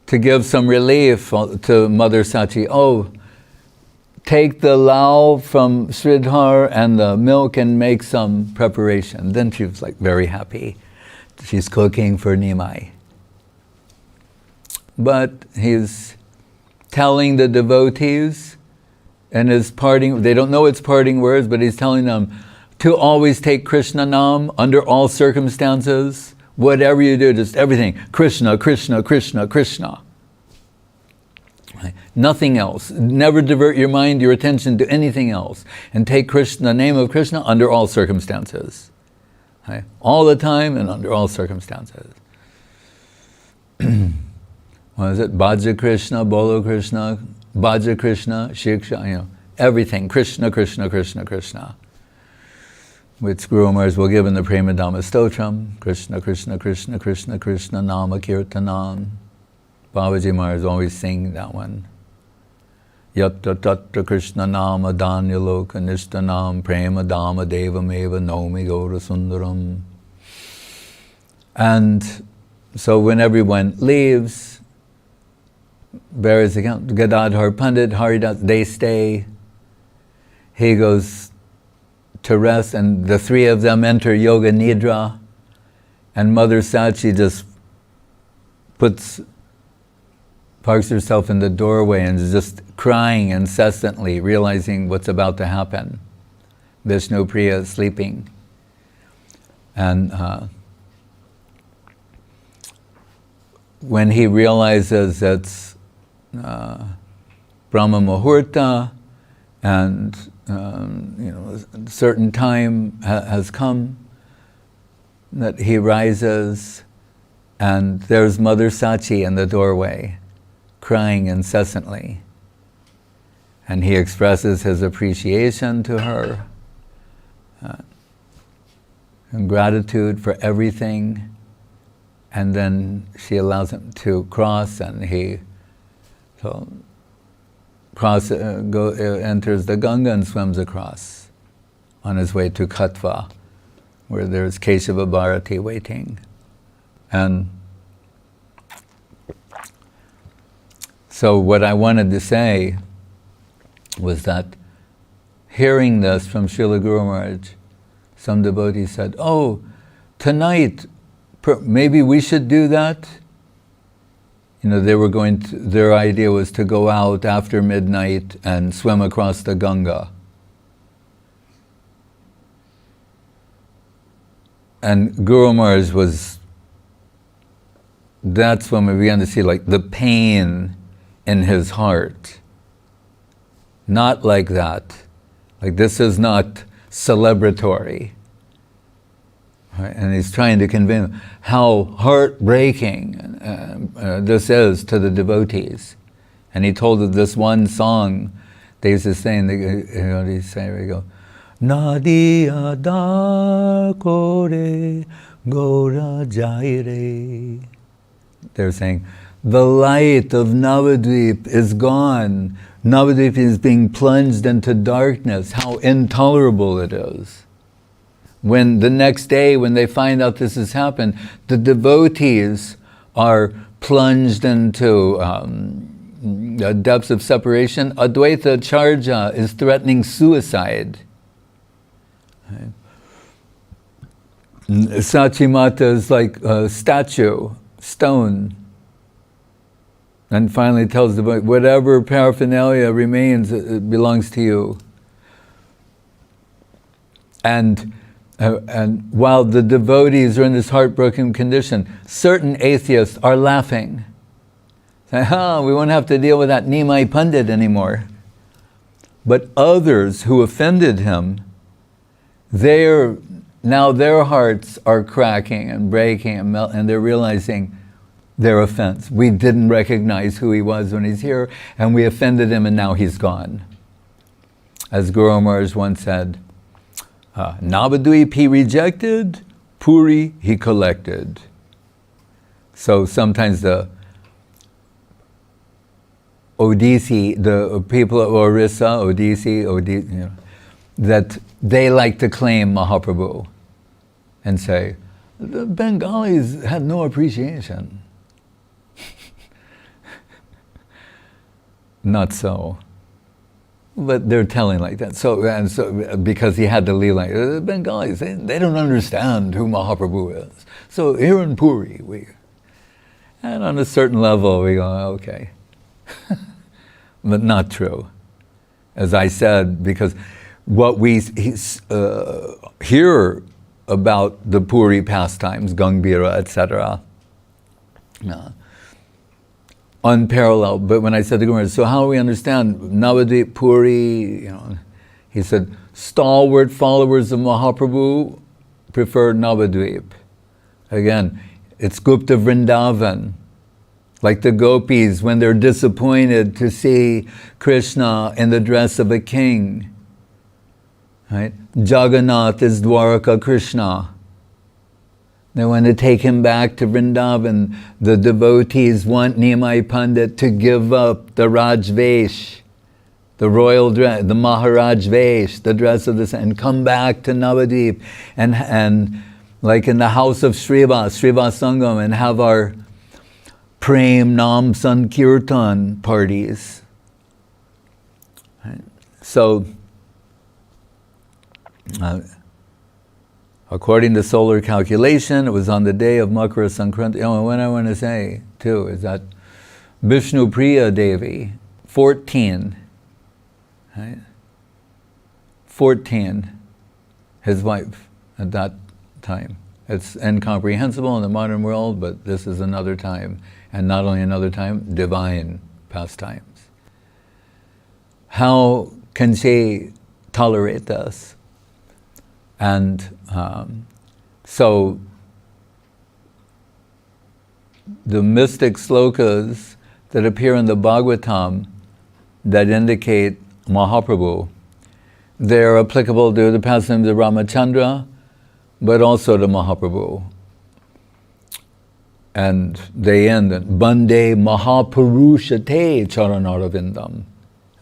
to give some relief to Mother Sachi, take the lao from Sridhar and the milk and make some preparation. Then she was like very happy. She's cooking for Nimai. But he's telling the devotees in his parting, they don't know it's parting words, but he's telling them to always take Krishna Nam under all circumstances. Whatever you do, just everything. Krishna, Krishna, Krishna, Krishna. Right? Nothing else. Never divert your mind, your attention to anything else. And take Krishna, the name of Krishna under all circumstances. Right? All the time and under all circumstances. What is it? Bhaja Krishna, Bolo Krishna, Bhaja Krishna, Shiksha, everything. Krishna, Krishna, Krishna, Krishna. Which Guru Maharaj will give in the Prema Dhamma Stotram. Krishna, Krishna, Krishna, Krishna, Krishna, Nama Kirtanam. Babaji Maharaj always sing that one. Yatta Tatra Krishna Nama Dhanya Loka Nishtanam Prema Dhamma Devam Eva Nomi Gaura Sundaram. And so when everyone leaves, bears account, Gadadhar Pandit, Haridas, they stay. He goes to rest, and the three of them enter Yoga Nidra, and Mother Sachi just parks herself in the doorway and is just crying incessantly, realizing what's about to happen. Vishnu Priya is sleeping. And when he realizes it's Brahma Muhurta, and a certain time has come, that he rises, and there's Mother Sachi in the doorway, crying incessantly. And he expresses his appreciation to her, and gratitude for everything, and then she allows him to cross, and he enters the Ganga and swims across on his way to Katva, where there's Keshava Bharati waiting. And so what I wanted to say was that hearing this from Srila Guru Maharaj, some devotees said, tonight, maybe we should do that. They were their idea was to go out after midnight and swim across the Ganga. And Guru Maharaj that's when we began to see the pain in his heart. Not like that. This is not celebratory. Right? And he's trying to convey them how heartbreaking this is to the devotees. And he told of this one song they used to sing. They say, we go, Nadiya dar kore gora jaire. They're saying, the light of Navadvip is gone. Navadvip is being plunged into darkness. How intolerable it is. When the next day, when they find out this has happened, the devotees are plunged into the depths of separation. Advaita Charja is threatening suicide. Right? Sachi Mata is like a statue, stone. And finally tells the devotee, whatever paraphernalia remains, it belongs to you. And while the devotees are in this heartbroken condition, certain atheists are laughing. Say, we won't have to deal with that Nimai Pandit anymore. But others who offended him, now their hearts are cracking and breaking and they're realizing their offense. We didn't recognize who he was when he's here, and we offended him, and now he's gone. As Guru Maharaj once said, Navadvip he rejected, Puri he collected. So sometimes the Odissi, the people of Orissa, Odissi, that they like to claim Mahaprabhu and say, the Bengalis had no appreciation. Not so. But they're telling like that. So because he had to leave like, the Bengalis, they don't understand who Mahaprabhu is. So here in Puri, and on a certain level we go, okay. But not true. As I said, because what we hear about the Puri pastimes, Gangbhira, etc., unparalleled. But when I said to Guru, so how do we understand Navadvip, Puri? He said, stalwart followers of Mahaprabhu prefer Navadvip. Again, it's Gupta Vrindavan. Like the gopis, when they're disappointed to see Krishna in the dress of a king. Right? Jagannath is Dwaraka Krishna. They want to take him back to Vrindavan. The devotees want Nimai Pandit to give up the Rajvesh, the royal dress, the Maharaj Vesh, the dress of the and come back to Navadvip and like in the house of Srivas Sangam, and have our Prem Nam Sankirtan parties. Right? So, according to solar calculation, it was on the day of Makara Sankranti. Oh, and what I want to say too is that Vishnu Priya Devi, 14, right? 14, his wife at that time. It's incomprehensible in the modern world, but this is another time. And not only another time, divine pastimes. How can she tolerate this? And so the mystic slokas that appear in the Bhagavatam that indicate Mahaprabhu, they're applicable to the pastimes of Ramachandra, but also to Mahaprabhu. And they end in Bande Mahapurushate Charanaravindam.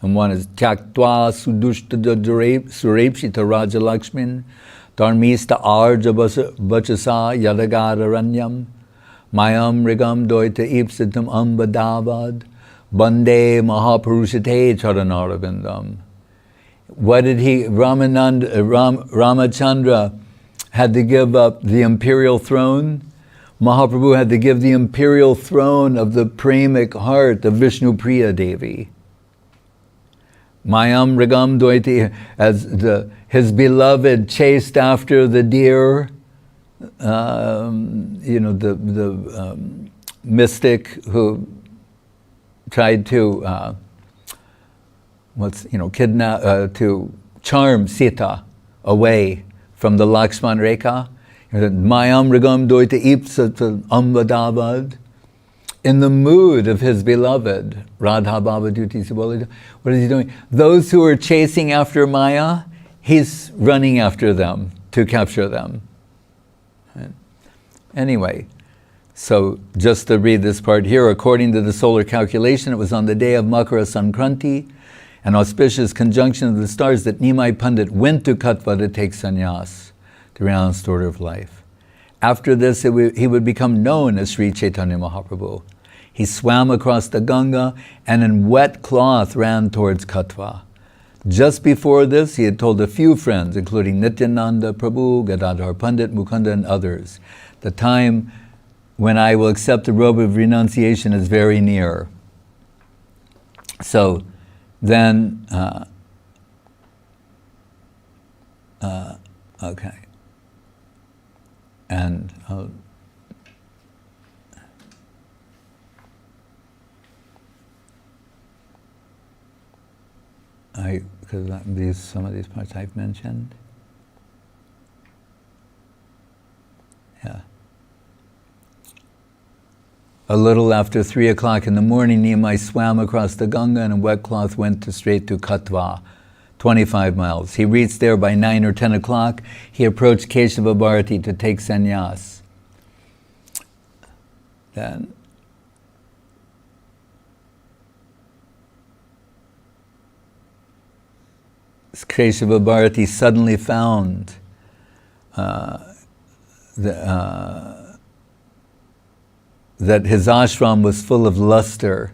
And one is Tyaktva Sudushta Surepshita Rajalakshmin Dharmista Arja Vachasa Yadagararanyam Mayam Rigam Doita Ipsitam Ambadavad Bande Mahapurushate Charanaravindam. What did he, Ramachandra had to give up the imperial throne. Mahaprabhu had to give the imperial throne of the premic heart of Vishnu Priya Devi. Mayam Rigam Dvaiti, as his beloved chased after the deer, the mystic who tried to kidnap, to charm Sita away from the Lakshman Rekha. Mayam Rigam Dvaita Ipsat Ambadavad. In the mood of his beloved, Radha Baba Duti Sibolita, what is he doing? Those who are chasing after Maya, he's running after them to capture them. Right? Anyway, so just to read this part here, according to the solar calculation, it was on the day of Makara Sankranti, an auspicious conjunction of the stars, that Nimai Pandit went to Katva to take sannyas, the renounced order of life. After this, he would become known as Sri Chaitanya Mahaprabhu. He swam across the Ganga and in wet cloth ran towards Katva. Just before this, he had told a few friends, including Nityananda Prabhu, Gadadhar Pandit, Mukunda, and others, the time when I will accept the robe of renunciation is very near. So then, okay. And because some of these parts I've mentioned. Yeah. A little after 3 o'clock in the morning, Nimai swam across the Ganga and a wet cloth went straight to Katwa, 25 miles. He reached there by 9 or 10 o'clock. He approached Keshava Bharati to take sannyas. Then Keshava Bharati suddenly found that his ashram was full of luster.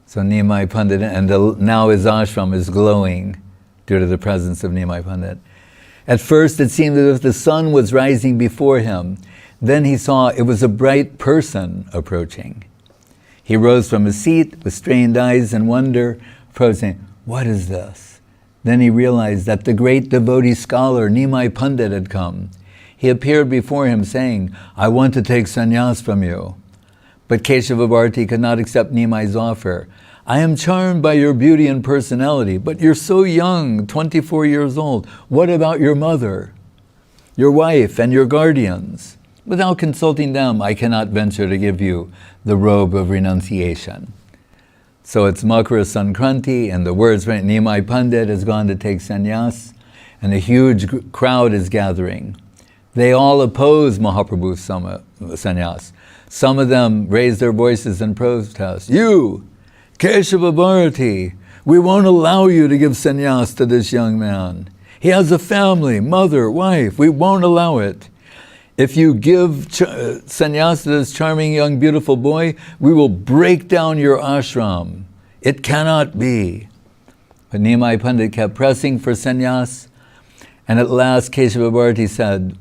So Nimai Pandit, and now his ashram is glowing due to the presence of Nimai Pandit. At first it seemed as if the sun was rising before him. Then he saw it was a bright person approaching. He rose from his seat with strained eyes and wonder, approaching, what is this? Then he realized that the great devotee scholar Nimai Pandit had come. He appeared before him saying, I want to take sannyas from you. But Keshava Bharati could not accept Nimai's offer. I am charmed by your beauty and personality, but you're so young, 24 years old. What about your mother, your wife, and your guardians? Without consulting them, I cannot venture to give you the robe of renunciation. So it's Makara Sankranti, and the words right, Nimai Pandit has gone to take sannyas, and a huge crowd is gathering. They all oppose Mahaprabhu's sannyas. Some of them raise their voices in protest. You, Keshava Bharati, we won't allow you to give sannyas to this young man. He has a family, mother, wife. We won't allow it. If you give sannyas to this charming young beautiful boy, we will break down your ashram. It cannot be. But Nimai Pandit kept pressing for sannyas, and at last Keshava Bharati said,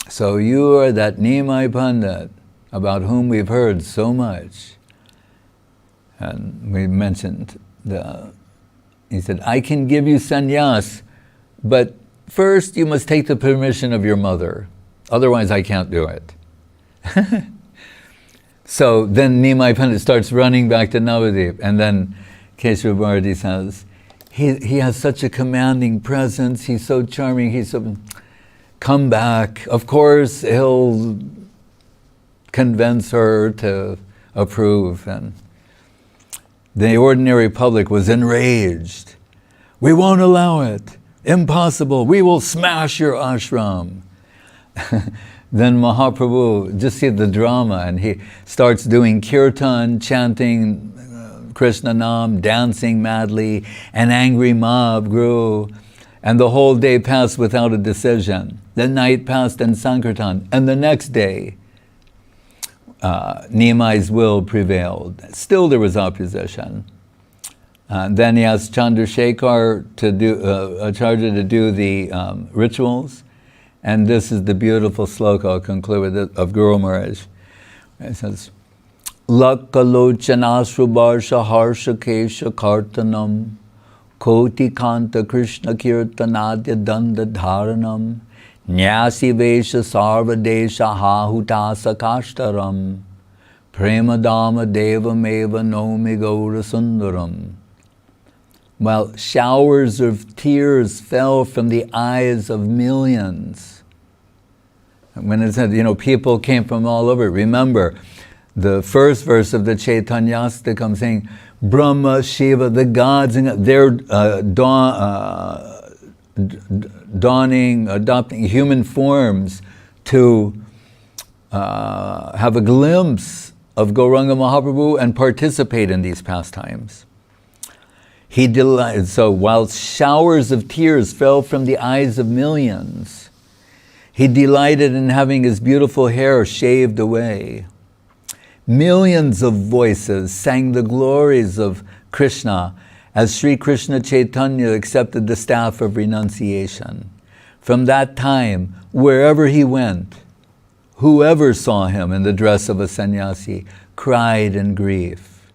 so you are that Nimai Pandit about whom we've heard so much. And we mentioned, he said, I can give you sannyas, but first you must take the permission of your mother. Otherwise I can't do it. So then Nimai Pandit starts running back to Navadip, and then Keshava Bharati says, he has such a commanding presence, he's so charming, he's so... Come back. Of course, he'll convince her to approve. And the ordinary public was enraged. We won't allow it. Impossible. We will smash your ashram. Then Mahaprabhu, just see the drama, and he starts doing kirtan, chanting Krishna Nam, dancing madly. An angry mob grew. And the whole day passed without a decision. The night passed in sankirtan, and the next day, Nimai's will prevailed. Still there was opposition. Then he asked Chandrasekhar to do, Acharya to do the rituals, and this is the beautiful sloka, I'll conclude with it, of Guru Maharaj. It says, Lakkalochanaasrubarsha harsha kesha kartanam Koti Kanta Krishna Kirtanadya Danda Dharanam Nyasi Vesha Sarvadesha Hahutasa Kashtaram Premadama Devameva Nomi Gaura Sundaram. While showers of tears fell from the eyes of millions. When it said, people came from all over. Remember, the first verse of the Chaitanyastakam saying, Brahma, Shiva, the gods, they're adopting human forms to have a glimpse of Gauranga Mahaprabhu and participate in these pastimes. So while showers of tears fell from the eyes of millions, he delighted in having his beautiful hair shaved away. Millions of voices sang the glories of Krishna as Sri Krishna Chaitanya accepted the staff of renunciation. From that time, wherever he went, whoever saw him in the dress of a sannyasi cried in grief.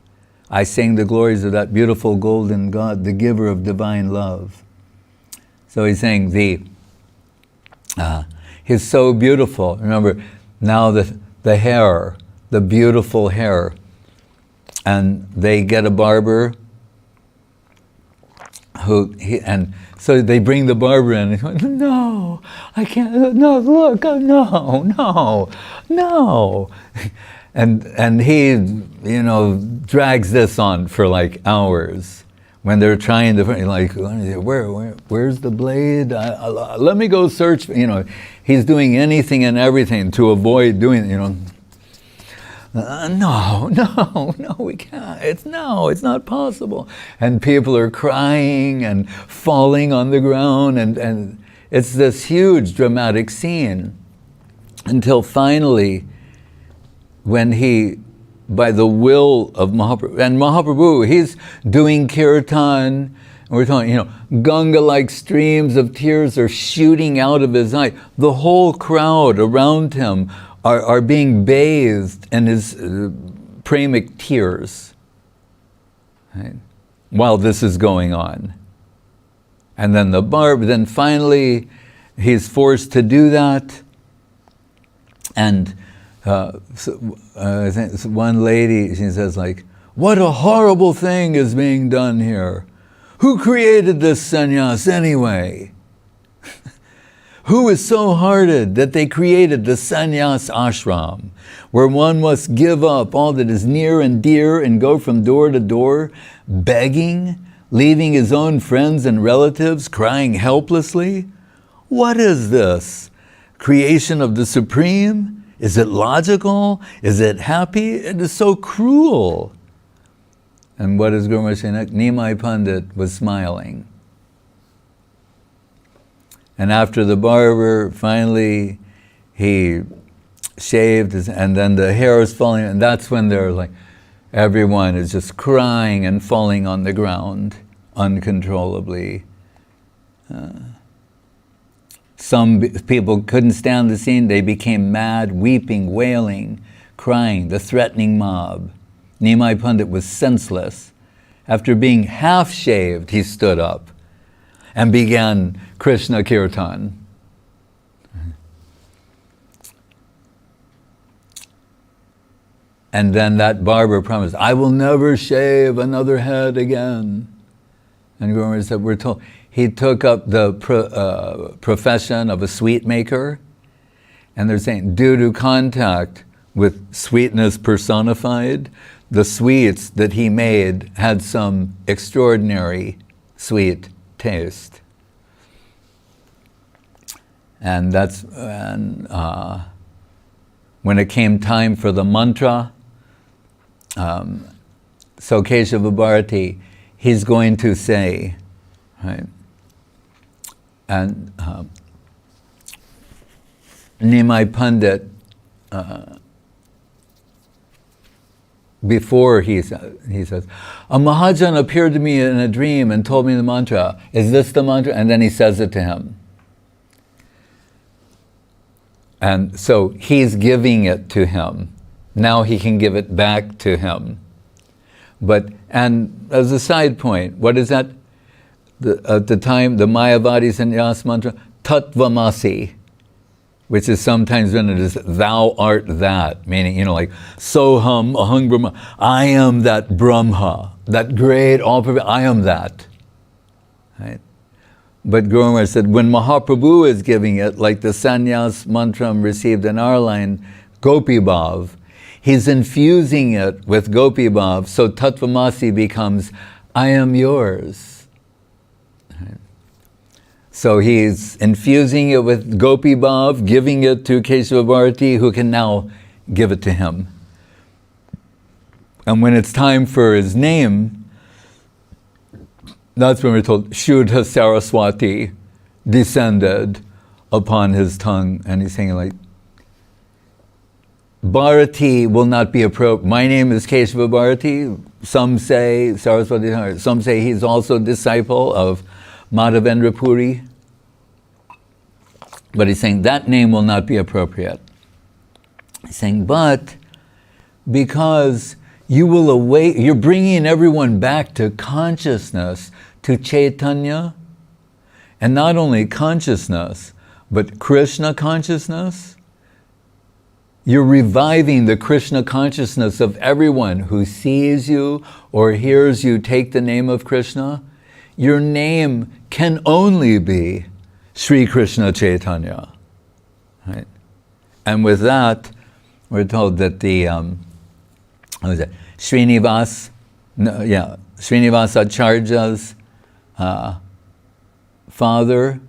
I sang the glories of that beautiful golden God, the giver of divine love. So he's saying he's so beautiful. Remember, now the hair, the beautiful hair, and they get a barber and so they bring the barber in, and he went, no, I can't, no, look, no. And he, drags this on for like hours when they're trying to, like, where's the blade? Let me go search, he's doing anything and everything to avoid doing, no, we can't. It's not possible. And people are crying and falling on the ground, and it's this huge dramatic scene until finally, when he, by the will of Mahaprabhu, and Mahaprabhu, he's doing kirtan, and we're talking, Ganga-like streams of tears are shooting out of his eye. The whole crowd around him are being bathed in his pramic tears, right, while this is going on. And then then finally he's forced to do that. And I think one lady, she says, like, what a horrible thing is being done here. Who created this sannyas anyway? Who is so hearted that they created the sannyas ashram, where one must give up all that is near and dear and go from door to door, begging, leaving his own friends and relatives, crying helplessly? What is this? Creation of the Supreme? Is it logical? Is it happy? It is so cruel. And what is Guru Maharaj saying? Nimai Pandit was smiling. And after the barber, finally, he shaved, and then the hair is falling, and that's when they're like, everyone is just crying and falling on the ground uncontrollably. Some people couldn't stand the scene. They became mad, weeping, wailing, crying, the threatening mob. Nimai Pandit was senseless. After being half-shaved, he stood up and began Krishna Kirtan. And then that barber promised, I will never shave another head again. And Guru Maharaj said, we're told, he took up the profession of a sweet maker, and they're saying, due to contact with sweetness personified, the sweets that he made had some extraordinary sweet taste. And that's when it came time for the mantra, so Keshava Bharati, he's going to say, right, and Nimai Pandit, before he says, a Mahajan appeared to me in a dream and told me the mantra. Is this the mantra? And then he says it to him. And so he's giving it to him. Now he can give it back to him. And as a side point, what is that? At the time, the Mayavadi Sannyas mantra, Tattvamasi, which is sometimes known as thou art that, meaning, like, Soham, Aham Brahma, I am that Brahma, that great all-pervading, I am that. Right? But Guru Maharaj said, when Mahaprabhu is giving it, like the Sannyas mantra received in our line, Gopi Bhav, he's infusing it with Gopi Bhav, so Tattvamasi becomes, I am yours. Right? So he's infusing it with Gopi Bhav, giving it to Keshava Bharati, who can now give it to him. And when it's time for his name, that's when we're told, Shuddha Saraswati descended upon his tongue. And he's saying, like, Bharati will not be appropriate. My name is Keshava Bharati. Some say Saraswati, some say he's also a disciple of Madhavendra Puri. But he's saying that name will not be appropriate. He's saying, but because you will awake, you're bringing everyone back to consciousness, to Chaitanya, and not only consciousness, but Krishna consciousness. You're reviving the Krishna consciousness of everyone who sees you or hears you take the name of Krishna. your name can only be Sri Krishna Chaitanya. Right? And with that, we're told that the, what was it? Srinivas, Srinivasa Acharya's father,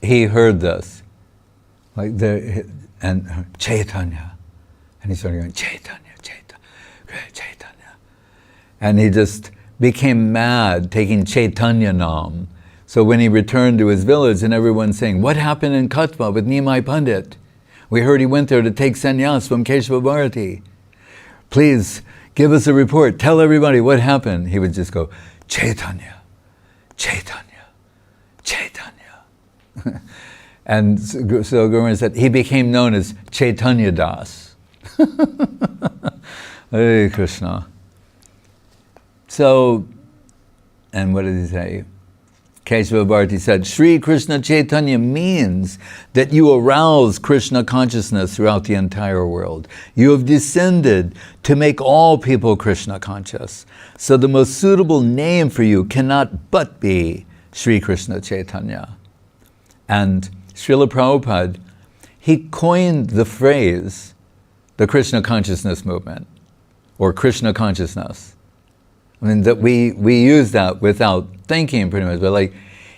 he heard this, like and Chaitanya, and he started going Chaitanya, Chaitanya, and he just became mad taking Chaitanya Nam. So when he returned to his village, and everyone's saying, "What happened in Katva with Nimai Pandit? We heard he went there to take sannyas from Keshava Bharati. Please give us a report. Tell everybody what happened." He would just go, Chaitanya, Chaitanya, Chaitanya. And so Guru said, he became known as Chaitanya Das. Hare Krishna. So, and what did he say? Keshava Bharati said, Sri Krishna Chaitanya means that you arouse Krishna consciousness throughout the entire world. You have descended to make all people Krishna conscious. So the most suitable name for you cannot but be Sri Krishna Chaitanya. And Srila Prabhupada, he coined the phrase, the Krishna consciousness movement, or Krishna consciousness. I mean, that we use that without thinking pretty much, but like,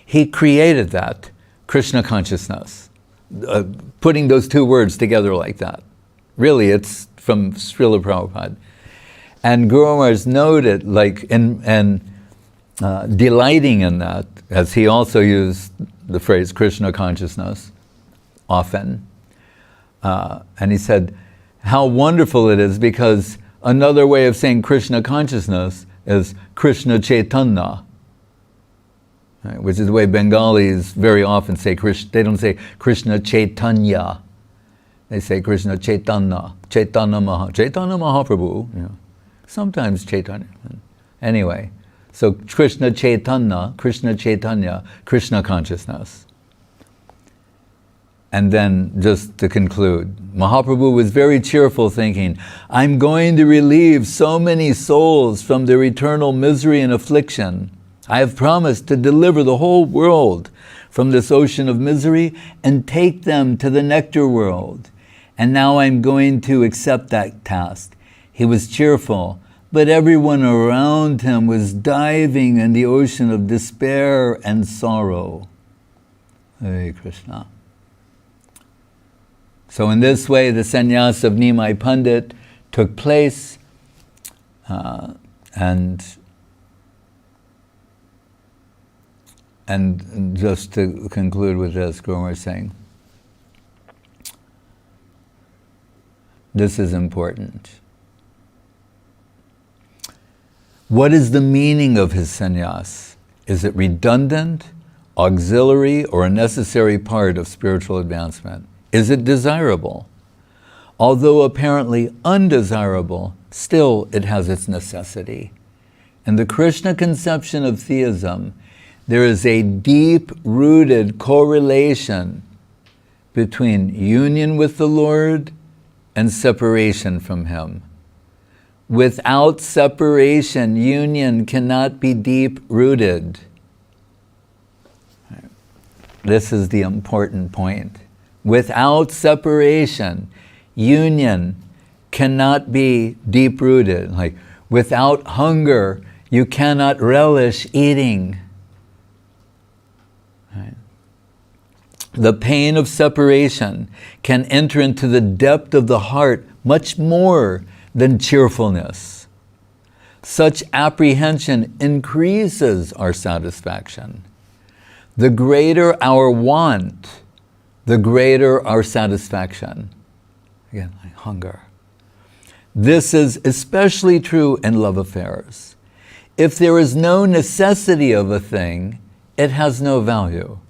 he created that, Krishna consciousness, putting those two words together like that. Really, it's from Srila Prabhupada. And Guru Maharaj noted, like, and delighting in that, as he also used the phrase Krishna consciousness often. And he said, how wonderful it is, because another way of saying Krishna consciousness is Krishna Chaitanya, right, which is the way Bengalis very often say Krishna. They don't say Krishna Chaitanya. They say Krishna Chaitanya, Chaitanya Mahaprabhu, you know. Sometimes Chaitanya. Anyway, so Krishna Chaitanya, Krishna consciousness. And then, just to conclude, Mahaprabhu was very cheerful, thinking, I'm going to relieve so many souls from their eternal misery and affliction. I have promised to deliver the whole world from this ocean of misery and take them to the nectar world. And now I'm going to accept that task. He was cheerful, but everyone around him was diving in the ocean of despair and sorrow. Hare Krishna. So in this way, the sannyas of Nimai Pandit took place, and just to conclude with this, Guru Maharaj is saying, this is important. What is the meaning of his sannyas? Is it redundant, auxiliary, or a necessary part of spiritual advancement? Is it desirable? Although apparently undesirable, still it has its necessity. In the Krishna conception of theism, there is a deep-rooted correlation between union with the Lord and separation from Him. Without separation, union cannot be deep-rooted. This is the important point. Without separation, union cannot be deep-rooted. Like, without hunger, you cannot relish eating. Right? The pain of separation can enter into the depth of the heart much more than cheerfulness. Such apprehension increases our satisfaction. The greater our want, the greater our satisfaction. Again, like hunger. This is especially true in love affairs. If there is no necessity of a thing, it has no value.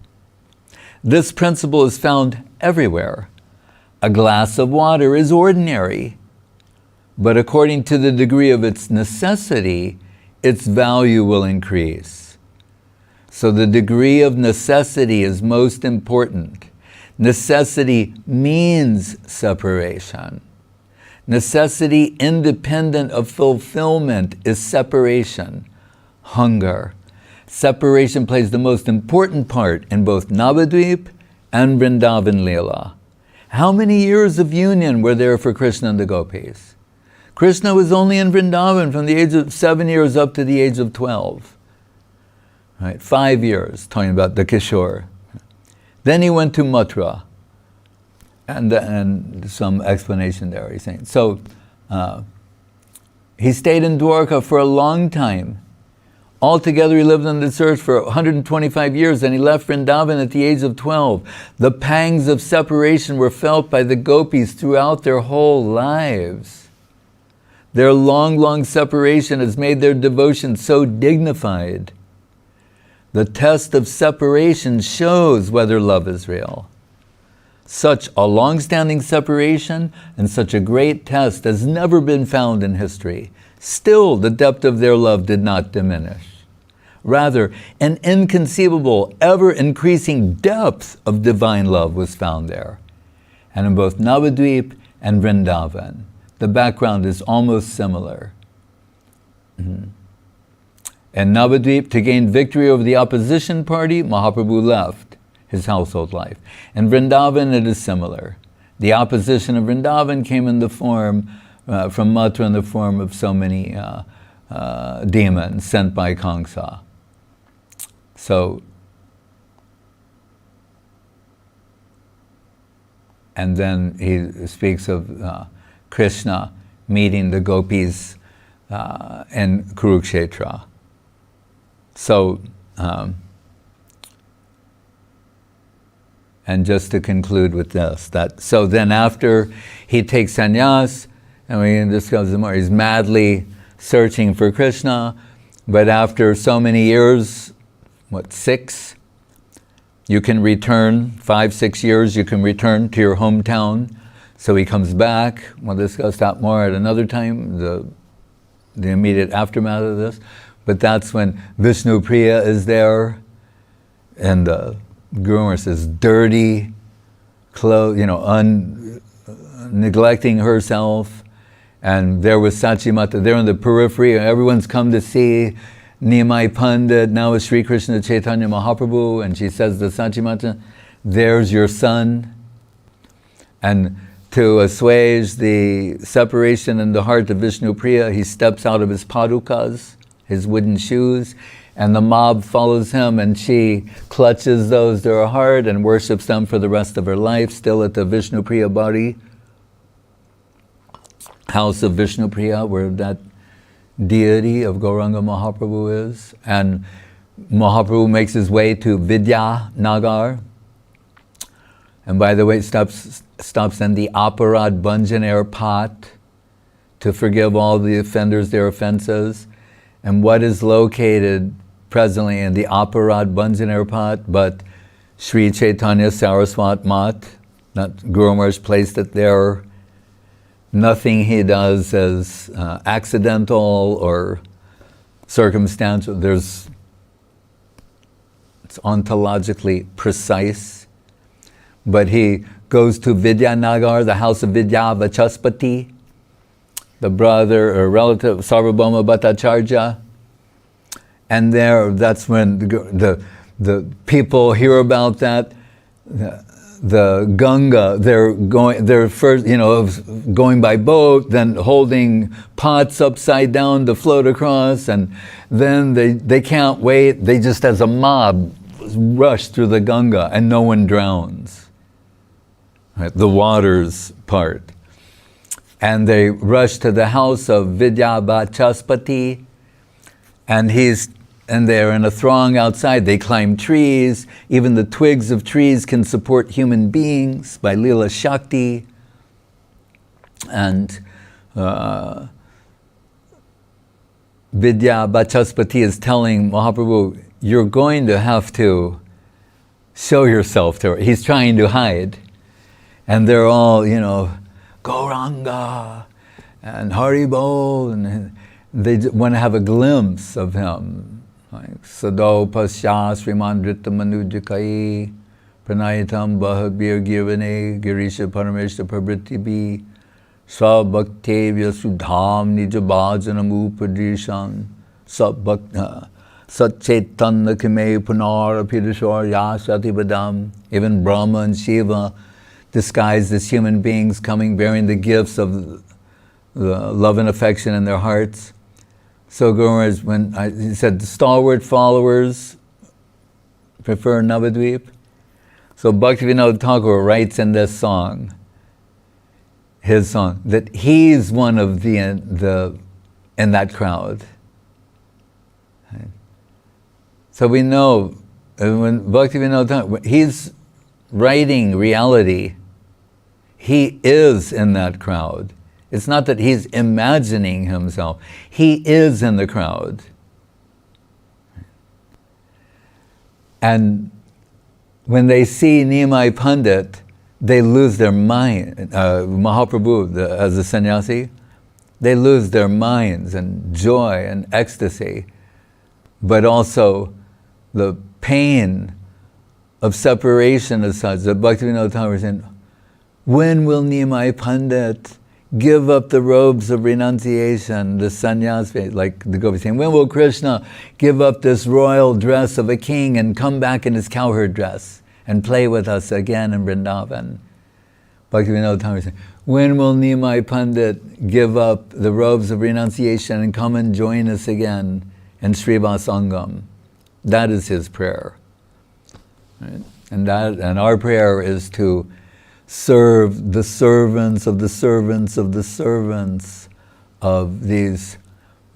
This principle is found everywhere. A glass of water is ordinary, but according to the degree of its necessity, its value will increase. So the degree of necessity is most important. Necessity means separation. Necessity independent of fulfillment is separation. hunger. Separation plays the most important part in both Navadvip and Vrindavan Leela. How many years of union were there for Krishna and the gopis? Krishna was only in Vrindavan from the age of 7 years up to the age of 12. Right, 5 years, talking about the Kishore. Then he went to Mathura, and some explanation there, he's saying. So, he stayed in Dwarka for a long time. Altogether, he lived on this earth for 125 years, and he left Vrindavan at the age of 12. The pangs of separation were felt by the gopis throughout their whole lives. Their long, long separation has made their devotion so dignified. The test of separation shows whether love is real. Such a long-standing separation and such a great test has never been found in history. Still, the depth of their love did not diminish. Rather, an inconceivable, ever-increasing depth of divine love was found there. And in both Navadvip and Vrindavan, the background is almost similar. In Navadvip, to gain victory over the opposition party, Mahaprabhu left his household life. In Vrindavan, it is similar. The opposition of Vrindavan came in the form, from Mathura, in the form of so many demons sent by Kamsa. So, and then he speaks of Krishna meeting the gopis in Kurukshetra. So, and just to conclude with this, so then after he takes sannyas, and we can discuss more, he's madly searching for Krishna, but after so many years, 6? You can return, 5, 6 years, you can return to your hometown. So he comes back. We'll discuss that more at another time, the immediate aftermath of this. But that's when Vishnu Priya is there, and the groomer says, dirty clothes, neglecting herself. And there was Sachimata, they're in the periphery, everyone's come to see Nimai Pandit, now is Sri Krishna Chaitanya Mahaprabhu, and she says to Sachimata, there's your son. And to assuage the separation in the heart of Vishnu Priya, he steps out of his padukas, his wooden shoes, and the mob follows him, and she clutches those to her heart and worships them for the rest of her life, still at the Vishnu Priya body, house of Vishnu Priya, where that deity of Gauranga Mahaprabhu is. And Mahaprabhu makes his way to Vidya Nagar. And by the way, stops in the Aparad Bhanjaner pot to forgive all the offenders their offenses. And what is located presently in the Aparad Bhanjaner pot but Sri Chaitanya Saraswat Mat? That Guru Maharaj placed it there. Nothing he does is accidental or circumstantial. It's ontologically precise. But he goes to Vidyanagar, the house of Vidya Vachaspati, the brother or relative of Sarvabhauma Bhattacharya. And there, that's when the people hear about that. The Ganga, they're first, going by boat, then holding pots upside down to float across, and then they can't wait. They just, as a mob, rush through the Ganga, and no one drowns. Right? The waters part. And they rush to the house of Vidya Vachaspati, and they're in a throng outside. They climb trees. Even the twigs of trees can support human beings by Leela Shakti. And Vidya Vachaspati is telling Mahaprabhu, you're going to have to show yourself to her. He's trying to hide. And they're all, Gauranga and Haribol, and they want to have a glimpse of him. Like Sado Pasya Sriman Drita Manujakai Pranayitam Bahabir Girvane Girisha Parameshta Prabriti Bi Sabhaktevya Sudham Nijabhajanam Upadrishan Satchetanna kime punar apidashor yashati badam. Even Brahma and Shiva disguised as human beings coming bearing the gifts of the love and affection in their hearts. So Guru Maharaj, he said, the stalwart followers prefer Navadvip. So Bhaktivinoda Thakur writes in this song, his song, that he's one of the in that crowd. Right? So we know when Bhaktivinoda Thakur, he's writing reality, he is in that crowd. It's not that he's imagining himself. He is in the crowd. And when they see Nimai Pandit, they lose their mind. Mahaprabhu, as a sannyasi, they lose their minds and joy and ecstasy, but also the pain of separation as such. That Bhaktivinoda Thakur is saying, when will Nimai Pandit give up the robes of renunciation, the sannyas, like the Gopi saying, when will Krishna give up this royal dress of a king and come back in his cowherd dress and play with us again in Vrindavan? Bhaktivinoda Thakur saying, when will Nimai Pandit give up the robes of renunciation and come and join us again in Srivasangam? That is his prayer. Right? And our prayer is to serve the servants of the servants of the servants of these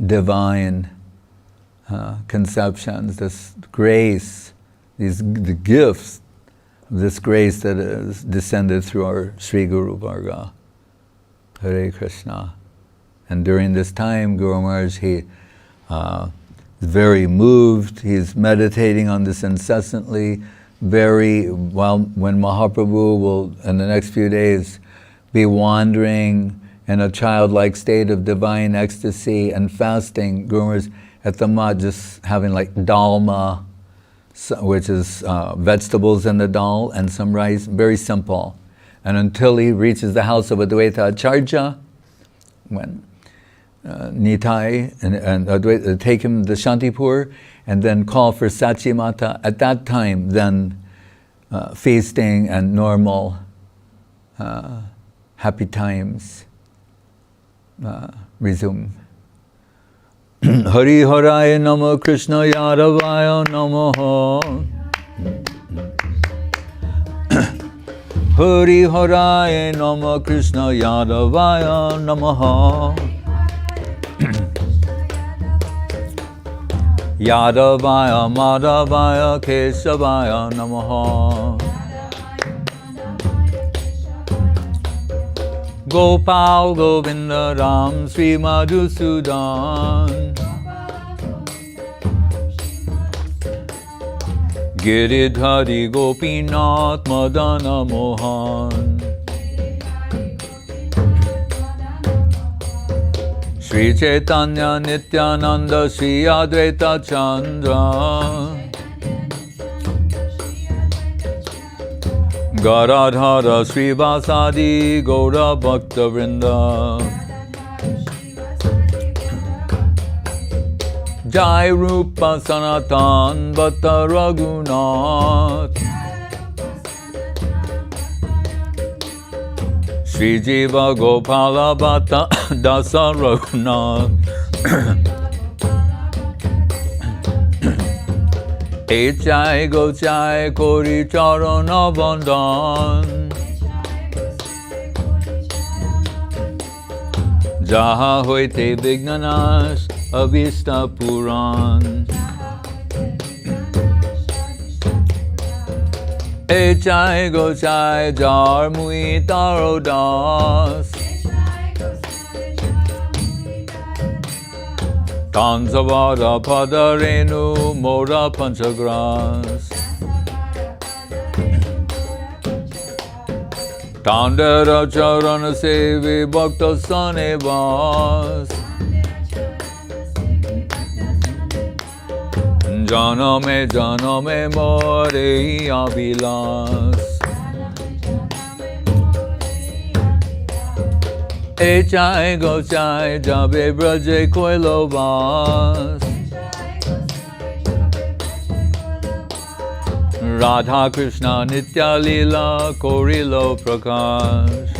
divine conceptions, this grace, the gifts of this grace that is descended through our Sri Guru Varga. Hare Krishna. And during this time, Guru Maharaj, he is very moved. He's meditating on this incessantly. When Mahaprabhu will, in the next few days, be wandering in a childlike state of divine ecstasy and fasting, Guru Maharaj at the mat just having like dalma, which is vegetables in the dal and some rice, very simple. And until he reaches the house of Advaita Acharya, when Nitai and Advaita take him to Shantipur, and then call for Sachi Mata. At that time, then feasting and normal happy times resume. Hari Haraya Namo Krishna Yadavaya Namo. Hari Haraya Namo Krishna Yadavaya Namo. Yadavaya Madhavaya Keshavaya Namaha. Gopal Govinda Ram Sri Madhusudan. Giridhari Gopinath Madana Mohan. Sri Chaitanya Nityananda Sri Advaita Chandra. Garadhara Sri Vasadi Gaura Bhakta Vrinda. Jai Rupa Sanatan Bhatta Raghunath. Sri Jiva Gopala Bhatta Dasa Raghunath. Echai Gochai Kori Charana Bandhan. Jaha Hoite Vignanash Avista Puran. Echai Gochai Jar Mui Taro Das. Tansavada Padarenu Mora Panchagras. Tandera Charana Sevi Bhakta Sanevas. Janame More Abhilas. Echai Gochai Jabe Braje Koilovas. Radha Krishna Nitya Leela Korilo Prakash.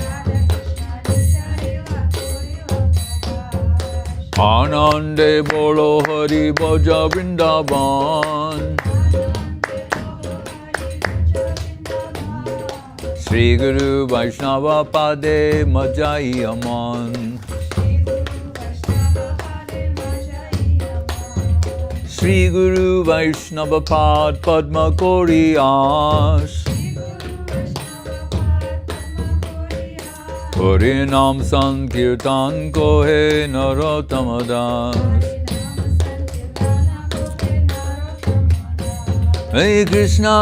Anande Bolo Hari Bhaja Vrindavan. Shri Guru Vaishnava Pade Majai Aman. Shri Guru Vaishnava Pad Padma Kori Ash. Hari Nam Sankirtan Kohe Narottamadas. Hare Krishna,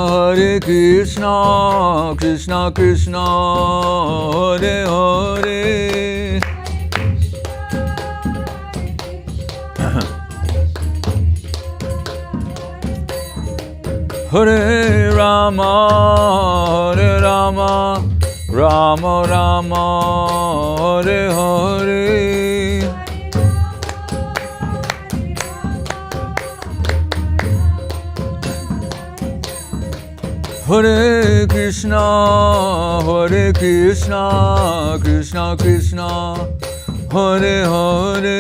Hare Krishna, Krishna Krishna, Hare Hare. Hare Rama, Hare Rama, Rama Rama, Hare Hare. Hare Krishna, Hare Krishna, Krishna Krishna, Hare Hare.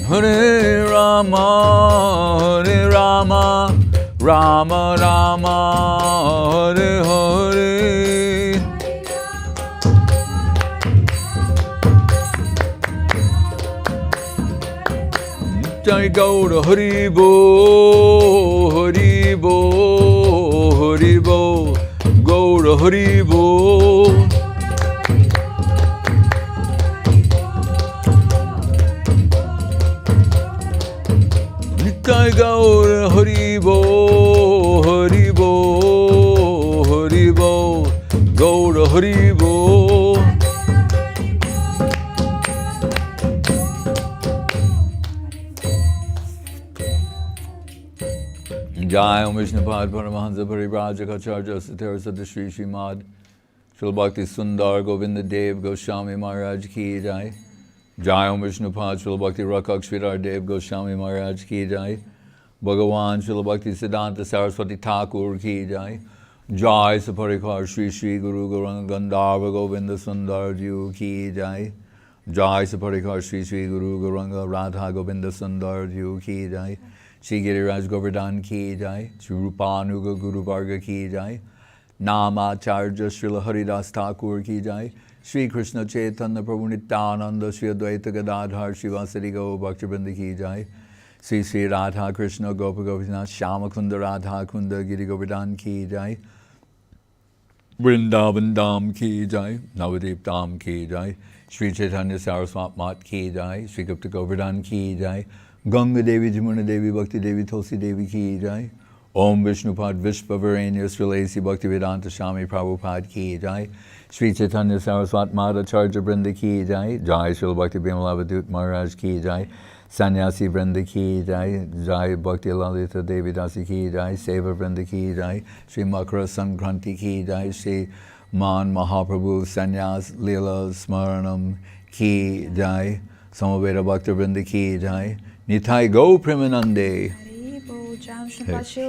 Hare Rama, Hare Rama, Rama Rama, Hare Hare. Jai Gaura Hari Bo, Hari Bo, Hari Bo, Gaura Hari Bo. Nitai Gaura Hari Bo, Hari Bo, Hari Bo, Gaura Hari Bo. Jai Om Vishnupad Paramahansa Parivrajaka Satara Sada Shri Srimad Srila Bhakti Sudhir Govinda Dev Goswami Maharaj Ki Jai. Jai Om Vishnupad Srila Bhakti Rakak Sridhar Dev Goswami Maharaj Ki Jai. Bhagavan Srila Bhakti Siddhanta Saraswati Thakur Ki Jai. Jai Saparikar Shri Shri Guru Gauranga Gandharva Govinda Sundar Ji Ki Jai. Jai Saparikar Shri Shri Guru Gauranga Radha Govinda Sundar Ji Ki Jai. Shri Giriraj Govardhan Ki Jai, Shri Rupanuga Guru Varga Ki Jai, Namacharya Srila Haridas Thakur Ki Jai, Shri Krishna Chaitanya Prabhu Nityananda Shri Advaita Gadadhar Shivasari Go Bhaktivinoda Ki Jai, Shri Shri Radha Krishna Gopa Gopinath Shama Kunda Radha Kunda Giri Govardhan Ki Jai, Vrindavan Dham Ki Jai, Navadip Dham Ki Jai, Shri Chaitanya Saraswat Mat Ki Jai, Shri Gupta Govardhan Ki Jai, Ganga Devi, Jamuna Devi, Bhakti Devi, Tulsi Devi Ki Jai. Om Vishnupad Vishvavaranya Srilesi Bhaktivedanta Swami Prabhupada Ki Jai. Sri Chaitanya Saraswat Madhacharya Vrinda Ki Jai. Jai Srila Bhakti Bimalavadut Maharaj Ki Jai. Sannyasi Vrinda Ki Jai. Jai Bhakti Lalita Devi Dasi Ki Jai. Seva Vrinda Ki Jai. Sri Makara Sankranti Ki Jai. Sri Man Mahaprabhu Sannyas Leela Smaranam Ki Jai. Samaveda Bhakti Vrinda Ki Jai. Nitai Go Premanande.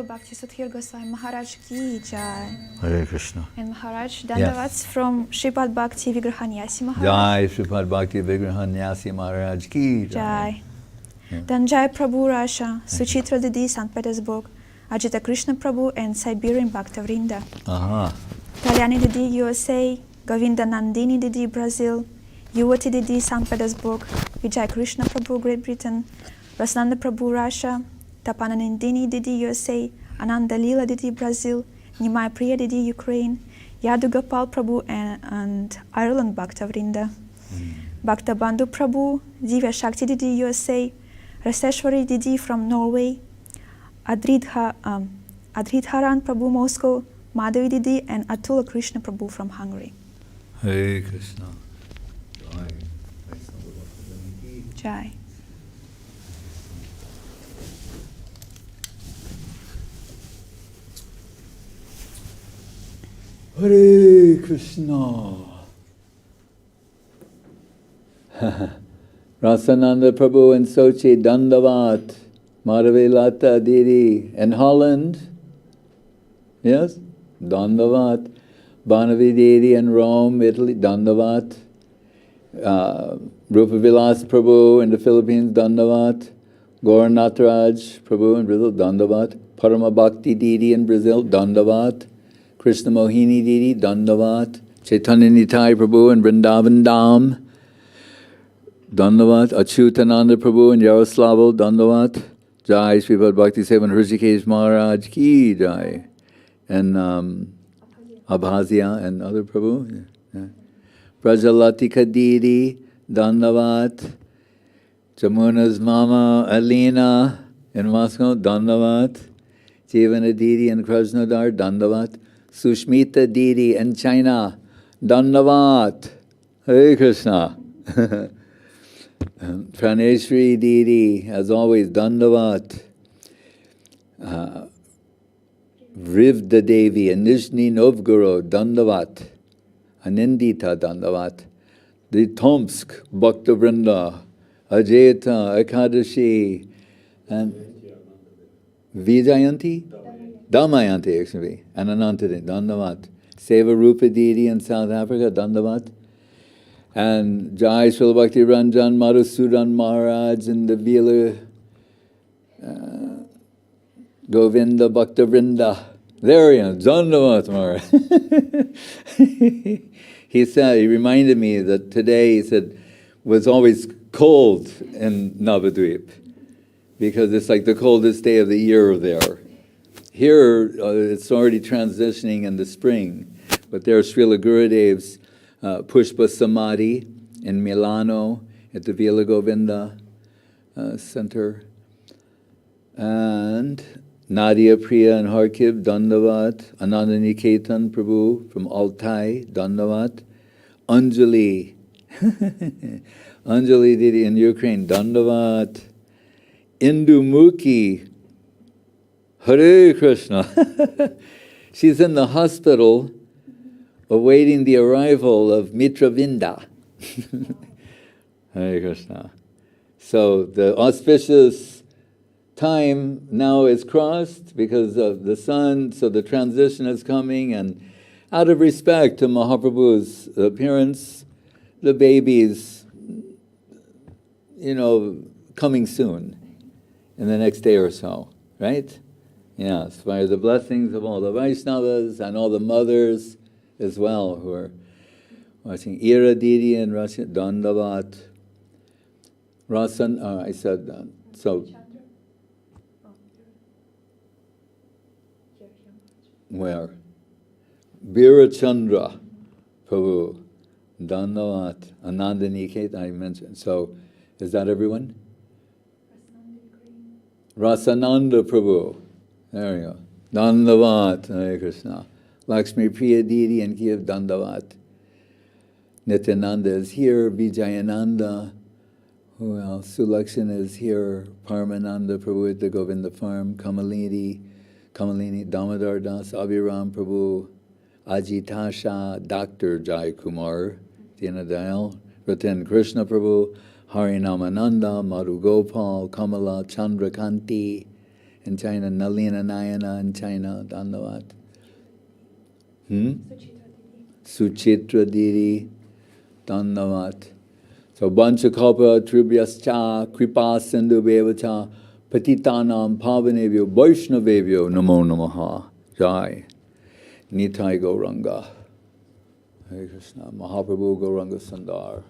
Bhakti Sudhir Goswami Maharaj Ki Jai. Hare Krishna. And Maharaj, Dandavats from Shripad Bhakti Vigrahanyasi Maharaj. Jai Shripad Bhakti Vigrahanyasi Maharaj Ki Jai. Then Jai Prabhu Rasha, Suchitra Didi, St. Petersburg, Ajita Krishna Prabhu and Siberian Bhaktavrinda. Kalyani Didi, USA, Govinda Nandini Didi, Brazil, Yuvati Didi, St. Petersburg, Vijay Krishna Prabhu, Great Britain, Rasnanda Prabhu, Russia, Tapananandini Didi, USA, Ananda Lila Didi, Brazil, Nimai Priya Didi, Ukraine, Yadu Gopal Prabhu and Ireland Bhaktavrinda, Bhakta Bandhu Prabhu, Divya Shakti Didi, USA, Raseshwari Didi from Norway, Adridharan Prabhu, Moscow, Madhavi Didi, and Atula Krishna Prabhu from Hungary. Hare Krishna. Jai. Hare Krishna. Rasananda Prabhu in Sochi, Dandavat. Madhavilata Didi in Holland, yes, Dandavat. Banavi Didi in Rome, Italy, Dandavat. Rupa Vilas Prabhu in the Philippines, Dandavat. Gaur Nataraj Prabhu in Brazil, Dandavat. Parama Bhakti Didi in Brazil, Dandavat. Krishna Mohini Didi, Dandavat. Chaitanya Nitai Prabhu in Vrindavan Dham, Dandavat. Achyutananda Prabhu in Yaroslavl, Dandavat. Jai Sripad Bhakti Sevan Hrishikesh Maharaj Ki Jai. And Abhazia and other Prabhu. Yeah. Brajalatika Didi, Dandavat. Jamuna's Mama Alina in Moscow, Dandavat. Jivana Didi in Krasnodar, Dandavat. Sushmita Didi in China, Dandavat. Hare Krishna. Praneshri Didi, as always, Dandavat. Vrivda Devi in Nizhny Novgorod, Dandavat. Anindita, Dandavat. The Tomsk, Bhakta Vrinda, Ajeta, Ekadashi, and Vijayanti? Damayanti, actually, and Anantade, Dandavat. Seva Rupa Didi in South Africa, Dandavat. And Jai Srila Bhakti Ranjan Madhusudan Maharaj in the Vila Govinda Bhakta Vrinda. There he is, Dandavat Maharaj. He reminded me that today, he said, was always cold in Navadvip because it's like the coldest day of the year there. Here, it's already transitioning in the spring, but there's Srila Gurudev's Pushpa Samadhi in Milano at the Vila Govinda Center. And Nadia Priya and Kharkiv, Dandavat. Ananda Niketan Prabhu from Altai, Dandavat. Anjali. Anjali Didi in Ukraine, Dandavat. Indumukhi. Hare Krishna. She's in the hospital awaiting the arrival of Mitravinda. Hare Krishna. So the auspicious time now is crossed because of the sun, so the transition is coming, and out of respect to Mahaprabhu's appearance, the baby's, coming soon, in the next day or so, right? Yes, by the blessings of all the Vaishnavas and all the mothers as well who are watching. Ira Didi in Russia, Dandavat. Rasan, I said that. So, where? Birachandra Prabhu, Dandavat, Ananda Niket, I mentioned. So, is that everyone? Rasananda Prabhu. There you go. Dandavat, Hare Krishna. Lakshmi Priya Didi and Kiev, Dandavat. Nityananda is here. Vijayananda. Who else? Sulakshan is here. Parmananda Prabhu at the Govinda Farm. Kamalini, Damodar Das, Abhiram Prabhu, Ajitasha, Dr. Jai Kumar, Dinadayal, Ratan Krishna Prabhu, Harinamananda, Madhu Gopal, Kamala, Chandrakanti, in China, Nalina Nayana in China, Dandavat. Suchitra Didi, Dandavat. So Banchakalpa, Tribhyascha, Kripa Sindhu Bevacha, Patitanam Pavanevyo, Vaishnavevyo, Namo Namaha, Jai. Nitai Gauranga. Hare Krishna. Mahaprabhu Gauranga Sundar.